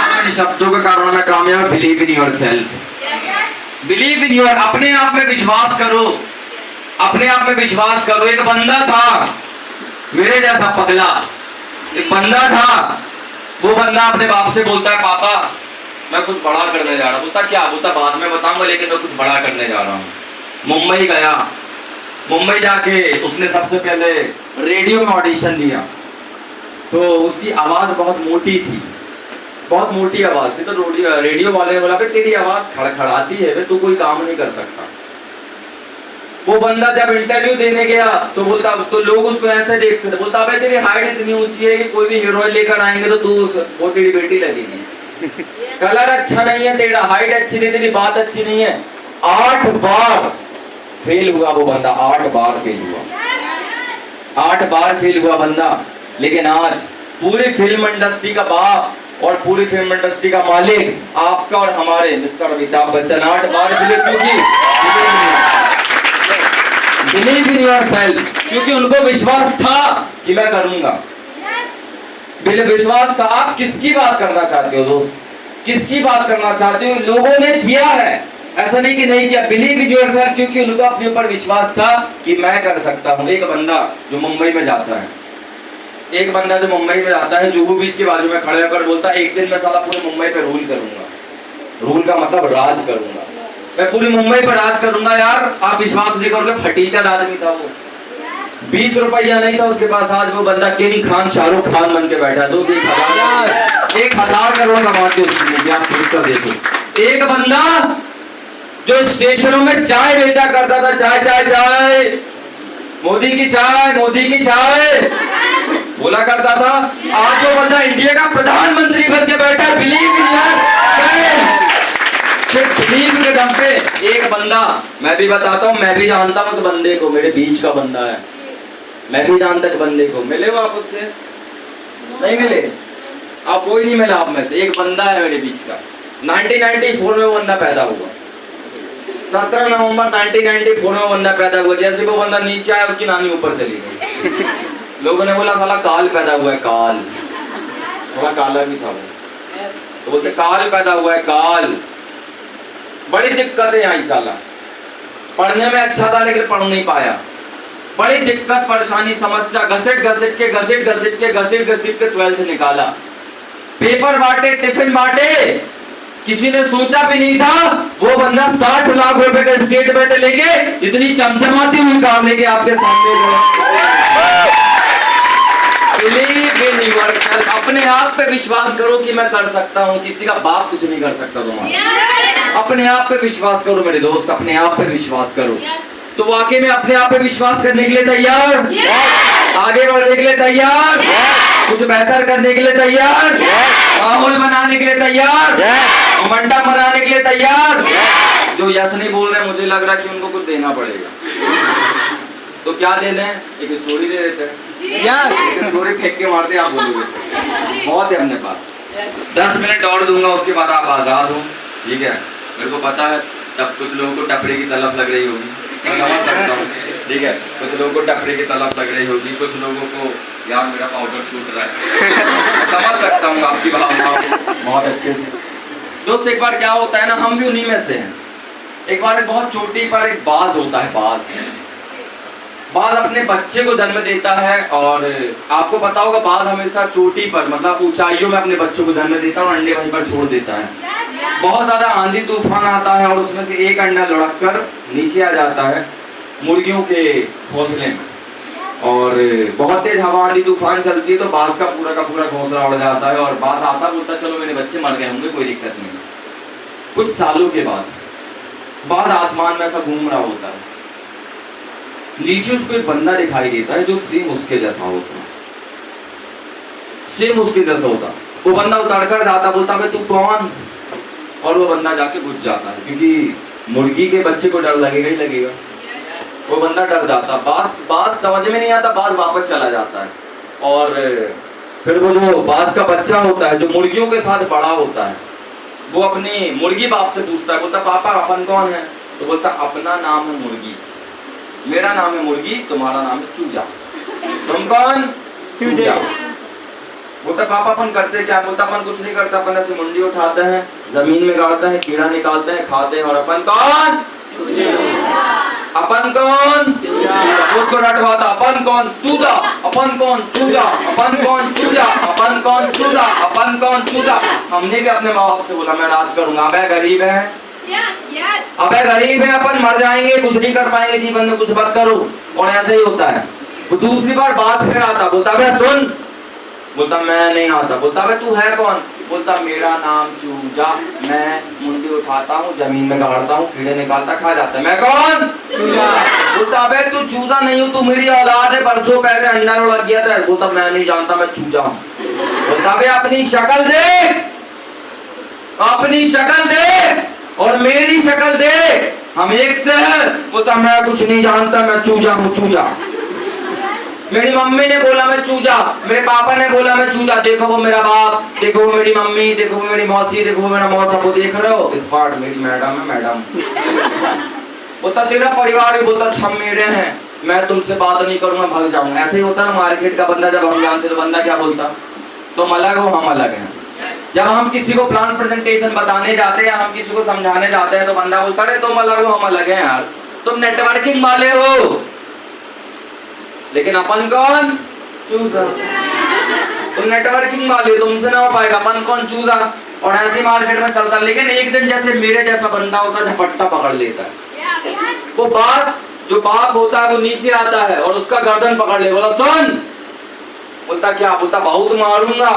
अपने शब्दों के कारण मैं कामयाब। Believe in yourself, believe in your, अपने आप में विश्वास करो, अपने आप में विश्वास करो। एक बंदा था मेरे जैसा पगला, एक बंदा था, वो बंदा अपने बाप से बोलता है पापा मैं कुछ बड़ा करने जा रहा हूँ। बोलता क्या? बोलता बाद में बताऊंगा लेकिन मैं कुछ बड़ा करने जा रहा हूँ। मुंबई गया, मुंबई जाके उसने सबसे पहले रेडियो में ऑडिशन दिया। तो उसकी आवाज बहुत मोटी थी, बहुत मोटी आवाज थी। तो रेडियो वाले ने बोला तेरी आवाज खड़खड़ाती है, तू कोई काम नहीं कर सकता। वो बंदा जब इंटरव्यू देने गया तो बोलता, तो लोग उसको ऐसे देखते थे, बोलता भाई तेरी हाइट इतनी ऊंची है कि कोई भी हीरोइन लेकर आएंगे तो तू वो तेरी बेटी लगेगी। कलर अच्छा नहीं है तेरा, हाइट अच्छी नहीं, तेरी बात अच्छी नहीं है। 8 बार फेल हुआ वो बंदा, 8 बार फेल हुआ, 8 बार फेल हुआ बंदा। लेकिन आज पूरी फिल्म इंडस्ट्री का बाप और पूरी फिल्म इंडस्ट्री का मालिक आपका और हमारे मिस्टर अमिताभ बच्चन 8 बार फेल क्योंकि बिलीव इन योरसेल्फ, क्योंकि उनको विश्वास था कि मैं करूंगा। विश्वास था। आप किसकी बात करना चाहते हो दोस्त, किसकी बात करना चाहते हो? लोगों ने किया है, ऐसा नहीं कि नहीं किया। बिलीव इन योरसेल्फ, क्योंकि उनका अपने ऊपर विश्वास था कि मैं कर सकता हूँ। एक बंदा जो मुंबई में जाता है, एक बंदा जो मुंबई में जाता है, जुहू बीच के बाजू में खड़े होकर बोलता है एक दिन मैं साला पूरे मुंबई पे रूल करूंगा। रूल का मतलब राज करूंगा, मैं पूरी मुंबई पर राज करूंगा। यार आप विश्वास नहीं करोगे, फटीचर आदमी था वो। 20 रुपया नहीं था उसके पास, आज वो बंदा किंग खान, शाहरुख खान बन के बैठा है। तो 1,000 करोड़ कमाते उसकी, आप सोच कर देखो। एक बंदा जो स्टेशनों में चाय बेचा करता था, चाय चाय चाय, मोदी की चाय, मोदी की चाय बोला करता था, आज वो बंदा इंडिया का प्रधानमंत्री बन के बैठा। बिलीव इन योरसेल्फ, सिर्फ बिलीव के दम पे एक बंदा। मैं भी बताता हूँ, मैं भी जानता हूँ उस बंदे को, मेरे बीच का बंदा है, मैं भी जानता हूँ बंदे को। मिले हो आप उससे? नहीं मिले आप? कोई नहीं मिला आप में से? एक बंदा है मेरे बीच का, 1994 में वो बंदा पैदा हुआ, 17 नवंबर 1994 में बंदा पैदा हुआ। जैसे वो बंदा नीचे आया उसकी नानी ऊपर चली गई। लोगों ने बोला साला काल पैदा हुआ है, काल, थोड़ा काला भी था वो, तो बोलते काल पैदा हुआ है, काल। बड़ी दिक्कतें आई साला, पढ़ने में अच्छा था लेकिन पढ़ नहीं पाया। बड़ी दिक्कत, परेशानी, समस्या, घसीट घसीट के 12th निकाला। पेपर बांटे, टिफिन बांटे, किसी ने सोचा भी नहीं था वो बंदा 60 लाख रुपए का स्टेटमेंट लेके इतनी चमचमाती हुई कार लेके आपके सामने। बिलीव इन योरसेल्फ, अपने आप पे विश्वास करो कि मैं कर सकता हूँ, किसी का बाप कुछ नहीं कर सकता तुम्हारा। अपने आप पे विश्वास करो मेरे दोस्त, अपने आप पे विश्वास करो। तो वाकई में अपने आप पे विश्वास करने के लिए तैयार? आगे बढ़ने के लिए तैयार? कुछ बेहतर करने के लिए तैयार? माहौल बनाने के लिए तैयार? मंडा बनाने के लिए तैयार? जो यस नहीं बोल रहे, मुझे लग रहा है कि उनको कुछ देना पड़ेगा। तो क्या दे दें? एक स्टोरी दे देते हैं। एक स्टोरी फेंक के मारते हैं, आप बोलोगे बहुत है अपने पास। 10 मिनट और दूंगा, उसके बाद आप आजाद हो, ठीक है? मेरे को पता है तब कुछ लोगों को टपरे की तलब लग रही होगी, मैं समझ सकता हूँ, ठीक है? कुछ लोगों को टपरे की तलब लग रही होगी, कुछ लोगों को यार मेरा पाउडर छूट रहा है। समझ सकता हूँ आपकी भावनाओं को बहुत अच्छे से। दोस्त एक बार क्या होता है ना, हम भी उन्हीं में से हैं। एक बार बहुत चोटी पर एक बाज होता है, बाज अपने बच्चे को जन्म देता है। और आपको पता होगा बाज हमेशा चोटी पर, मतलब ऊंचाइयों में अपने बच्चों को जन्म देता है और अंडे वहीं पर छोड़ देता है। बहुत ज्यादा आंधी तूफान आता है और उसमें से एक अंडा लुढ़क कर नीचे आ जाता है मुर्गियों के घोंसले में, और बहुत तेज हवा आंधी तूफान चलती है तो बाज का पूरा घोंसला उड़ जाता है। और बाज आता बोलता चलो मेरे बच्चे मर गए होंगे, कोई दिक्कत नहीं। कुछ सालों के बाद बाज आसमान में ऐसा घूम रहा होता है, नीचे उसको एक बंदा दिखाई देता है जो सेम उसके जैसा होता है, सेम उसके जैसा होता। वो बंदा उतर कर जाता, बोलता भाई तू कौन? और वो बंदा जाके घुस जाता है, क्योंकि मुर्गी के बच्चे को डर लगेगा ही लगेगा। वो बंदा डर जाता, बात समझ में नहीं आता, बाज वापस चला जाता है। और फिर वो जो बाज का बच्चा होता है जो मुर्गियों के साथ बड़ा होता है, वो अपनी मुर्गी बाप से पूछता है, बोलता पापा अपन कौन है? तो बोलता अपना नाम है मुर्गी, मेरा नाम है मुर्गी, तुम्हारा नाम है चूजा। तुम कौन? चूजा। बोलता पापा अपन करते क्या? बोलता अपन कुछ नहीं करता, अपन ऐसे मुंडी उठाते हैं, जमीन में गाड़ते हैं, कीड़ा निकालते हैं, खाते हैं। और अपन कौन? अपन कौन? उसको रटवाता, अपन कौन? चूजा। अपन कौन? चूजा। अपन कौन? चूजा। अपन कौन? चूजा। अपन कौन? चूजा। हमने भी अपने माँ बाप से बोला मैं राज करूंगा, अबे गरीब है, अबे गरीब है, अपन मर जाएंगे, कुछ नहीं कर पाएंगे जीवन में, कुछ मत करो। और ऐसे ही होता है। वो दूसरी बार बात फिर आता, बोलता अबे सुन, बोलता मैं नहीं आता। बोलता अबे तू है कौन? बोलता मेरा नाम चूजा, मैं मुंडी उठाता हूँ, जमीन में गाड़ता हूँ, कीड़े निकालता, खा जाता है। मैं कौन? चूजा। बोलता अबे तू चूजा नहीं हूँ, तू मेरी औलाद है, परसों पहले अंडा उड़ गया था। बोलता मैं नहीं जानता, मैं चूजा हूँ। बोलता अबे अपनी शक्ल देख, अपनी शक्ल दे और मेरी शक्ल दे, हम एक से हैं। बोलता मैं कुछ नहीं जानता, मैं चूजा हूँ, चूजा। मेरी मम्मी ने बोला मैं चूजा, मेरे पापा ने बोला मैं चूजा। देखो वो मेरा बाप, देखो वो मेरी मम्मी, देखो वो मेरी मौसी, देखो वो मेरा मौसा। वो देख रहे हो स्मार्ट मेरी मैडम है, मैडम। बोलता तेरा परिवार भी, बोलता हम मेरे हैं, मैं तुमसे बात नहीं करूंगा, भाग जाऊंगा। ऐसे ही होता ना मार्केट का बंदा, जब हम जानते तो बंदा क्या बोलता, तुम अलग हो, हम अलग हैं। जब हम किसी को प्लान प्रेजेंटेशन बताने जाते हैं, हम किसी को समझाने जाते हैं, तो बंदा बोलता है तुम अलग हो, हम अलग हैं यार, तुम नेटवर्किंग वाले हो। लेकिन अपन कौन? चूजर। तुम नेटवर्किंग वाले हो, तुमसे ना हो पाएगा। अपन कौन? चूजर। और ऐसी मार्केट में चलता। लेकिन एक दिन जैसे मेरे जैसा बंदा होता है, झपट्टा पकड़ लेता है। वो जो बाप होता है वो नीचे आता है और उसका गर्दन पकड़ ले, बोला सुन। बोलता क्या? बोलता बहुत मारूंगा।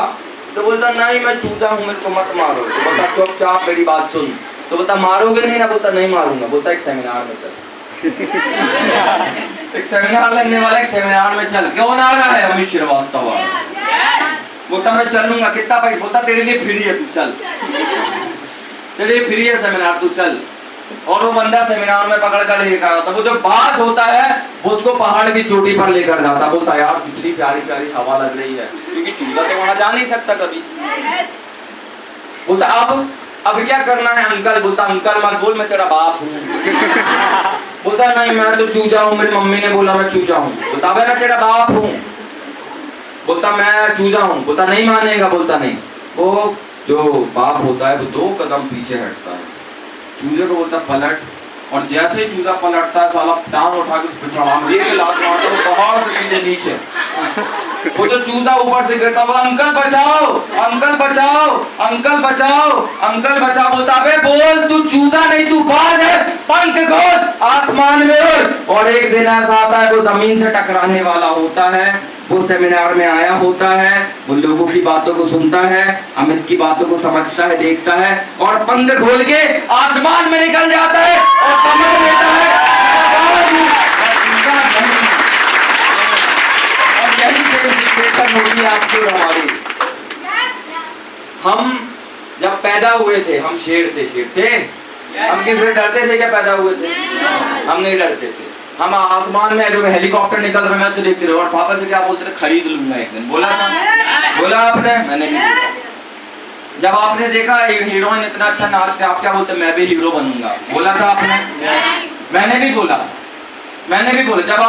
तो बोलता नहीं मैं चूजा हूँ, मेरे को मत मारो। तो बोलता चुपचाप मेरी बात सुन। तो बोलता मारोगे नहीं ना? बोलता नहीं मारूंगा। बोलता एक सेमिनार में चल। एक सेमिनार लगने वाला, एक सेमिनार में चल। कौन आ रहा है? अमित श्रीवास्तव। बोलता मैं चलूंगा। कितना पैसा? बोलता तेरे लिए फ्री है, तू चल। तेरे लिए फ्री है सेमिनार, तू चल। और वो बंदा सेमिनार में पकड़ कर लेकर आता। वो जो बात होता है वो उसको पहाड़ की चोटी पर लेकर जाता। बोलता यार कितनी प्यारी प्यारी हवा लग रही है, क्योंकि चूजा तो वहां जा नहीं सकता कभी। बोलता अब क्या करना है अंकल? बोलता अंकल मत बोल, मैं तेरा बाप हूँ। बोलता नहीं मैं तो चूजा हूँ, मेरी मम्मी ने बोला मैं चूजा हूँ। बोलता मैं तेरा बाप हूँ। बोलता मैं चूजा हूँ। बोलता नहीं मानेगा। बोलता नहीं। वो जो बाप होता है वो 2 कदम पीछे हटता है, चूजे को बोलता पलट। और जैसे ही चूजा पलटता है, साला टांग उठा के उस पे चढ़ा, एक लात मारता है पहाड़ से सीधे नीचे। वो तो चूजा ऊपर से गिरता, बोला अंकल बचाओ, अंकल बचाओ, अंकल बचाओ, अंकल बचाओ। बोलता अबे बोल, तू चूजा नहीं तू बाज है, पंख खोल, आसमान में उड़। और एक दिन ऐसा आता है वो जमीन से टकराने वाला होता है। वो सेमिनार में आया होता है, वो लोगों की बातों को सुनता है, अमित की बातों को समझता है, देखता है और पंख खोल के आसमान में निकल जाता है और समझ लेता है और यही सिचुएशन होगी आपकी और हमारी। हम जब पैदा हुए थे हम शेर थे। हम किससे डरते थे? क्या पैदा हुए थे? हम नहीं डरते थे। हम आसमान में जो हेलीकॉप्टर निकल रहा है देखते रहे और पापा से क्या बोलते थे? खरीद लूंगा एक दिन। बोला था? बोला आपने? मैंने भी। जब आपने देखा हीरोइन इतना अच्छा नाचते, आप क्या बोलते? मैं भी हीरो बनूंगा। बोला था आपने? मैंने भी बोला। जब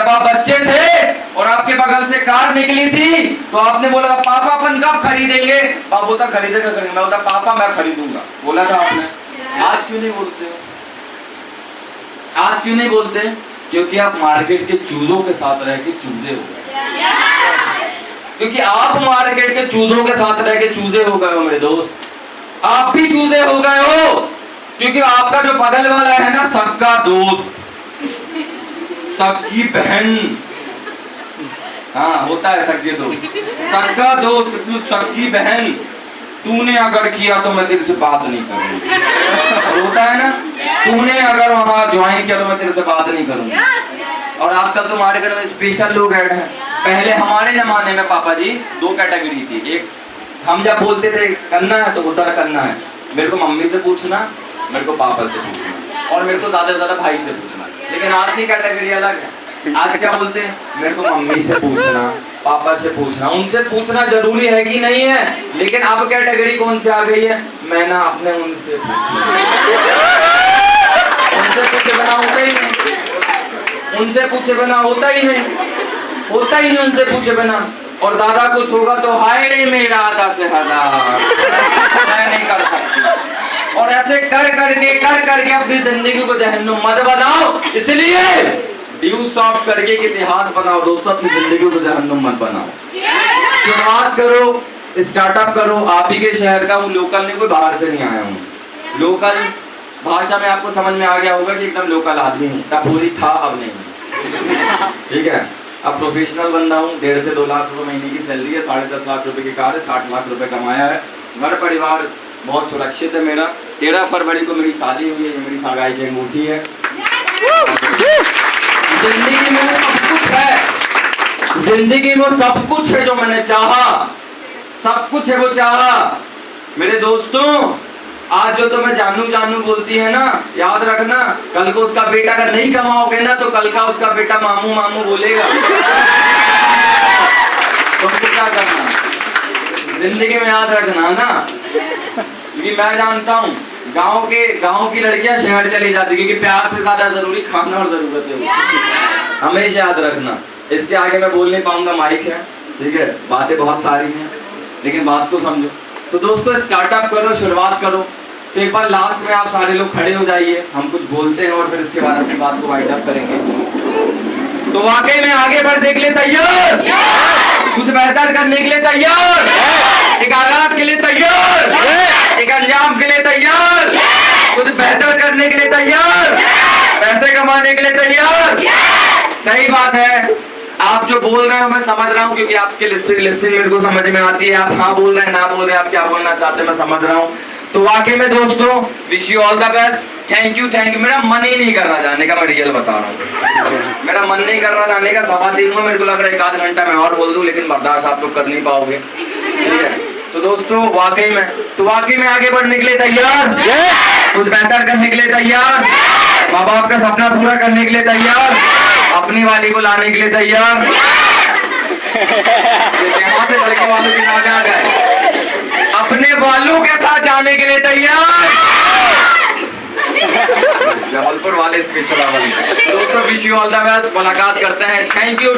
आप बच्चे थे और आपके बगल से कार निकली थी तो आपने बोला था पापा अपन कब खरीदेंगे? पापा बोलता खरीदेगा करेंगे। मैं बोलता पापा मैं खरीदूंगा। बोला था आपने? आज क्यों नहीं बोलते? आज क्यों नहीं बोलते? क्योंकि आप मार्केट के चूजों के साथ रह के चूजे हो गए। क्योंकि आप मार्केट के चूजों के साथ रह के चूजे हो गए हो मेरे दोस्त। आप भी चूजे हो गए हो, क्योंकि आपका जो बगल वाला है ना, सबका दोस्त, सबकी बहन, हाँ होता है सबके दोस्त, सबका दोस्त, सबकी बहन। तूने अगर किया तो मैं तेरे से बात नहीं करूंगा। होता है ना, तूने अगर वहां ज्वाइन किया तो मैं तेरे से बात नहीं करूंगा। और आजकल तो मार्केट में स्पेशल लोग ऐड हैं। पहले हमारे जमाने में पापा जी 2 कैटेगरी थी। एक हम जब बोलते थे करना है तो बोलता करना है, मेरे को मम्मी से पूछना, मेरे को पापा से पूछना और मेरे को ज्यादा से ज्यादा भाई से पूछना। लेकिन आज की कैटेगरी अलग है। आज क्या बोलते हैं? मेरे को मम्मी से पूछना, पापा से पूछना। उनसे पूछना जरूरी है कि नहीं है, लेकिन अब कैटेगरी कौन सी आ गई है? मैं ना अपने उनसे पूछना। उनसे पूछे बिना होता ही नहीं। उनसे पूछे बिना होता ही नहीं उनसे पूछे बिना। और दादा कुछ होगा तो हाय रे मेरा 10,000 मैं नहीं कर सकती। और ऐसे कर करके अपनी जिंदगी को जहन्नुम मत बनाओ। इसलिए ड्यू सॉफ्ट करके इतिहास बनाओ दोस्तों, अपनी जिंदगी को जहन्नुम मत बनाओ। शुरुआत करो, स्टार्टअप करो। आप ही के शहर का, वो लोकल नहीं, कोई बाहर से नहीं आया हूँ। लोकल भाषा में आपको समझ में आ गया होगा कि एकदम लोकल आदमी हूँ। टपोरी था, अब नहीं। ठीक है, अब प्रोफेशनल बंदा हूँ। 1.5 से 2 लाख रुपए महीने की सैलरी है, 10.5 लाख रुपए की कार है, 60 लाख रुपए कमाया है। घर परिवार बहुत सुरक्षित है मेरा। 13 फरवरी को मेरी शादी हुई है, मेरी सगाई की अंगूठी है। जिंदगी में वो सब कुछ है, जिंदगी में सब कुछ है जो मैंने चाहा, सब कुछ है वो चाहा। मेरे दोस्तों, आज जो तुम्हें जानू बोलती है ना, याद रखना, कल को उसका बेटा अगर नहीं कमाओगे ना तो कल का उसका बेटा मामू बोलेगा। तुमको क्या करना, जिंदगी में याद रखना ना। क्योंकि मैं जानता हूँ गांव की लड़कियां शहर चली जाती, क्योंकि प्यार से ज्यादा जरूरी खाना और जरूरतें होती है। हमेशा याद रखना। इसके आगे मैं बोल नहीं पाऊंगा, माइक है, ठीक है, बातें बहुत सारी हैं। लेकिन बात को समझो। तो दोस्तों स्टार्टअप करो, शुरुआत करो। तो एक बार लास्ट में आप सारे लोग खड़े हो जाइए, हम कुछ बोलते हैं और फिर इसके बाद अपनी बात को वाइड अप करेंगे। तो वाकई में आगे बढ़ने के लिए तैयार, कुछ बेहतर करने के लिए तैयार, एक आगाज के लिए तैयार, एक अंजाम के लिए तैयार, कुछ बेहतर करने के लिए तैयार, पैसे कमाने के लिए तैयार। सही बात है, आप जो बोल रहे हो मैं समझ रहा हूँ, क्योंकि आपके लिपसिंग मेरे को समझ में आती है। आप हाँ बोल रहे हैं, ना बोल रहे हैं, आप क्या बोलना चाहते हैं मैं समझ रहा हूँ। तो वाकई में दोस्तों wish you all the best. Thank you. मेरा मन ही नहीं कर रहा जाने का, मैं रियल बता रहा हूँ, मेरा मन नहीं कर रहा जाने का। 3:15 हुआ, मेरे को लग रहा है 1 आध घंटा मैं और बोल दूं, लेकिन बर्दाश्त आप लोग कर नहीं पाओगे, ठीक है। तो दोस्तों वाकई में आगे बढ़ने के लिए तैयार, कुछ बेहतर करने के लिए तैयार, माँ बाप का सपना पूरा करने के लिए तैयार, अपनी वाली को लाने के लिए तैयार। यहाँ से लड़के वालों की नाम आ गए, अपने वालों के साथ जाने के लिए तैयार। जबलपुर वाले स्पेशल वाले। दोस्तों wish you all the best, मुलाकात करते हैं। Thank you.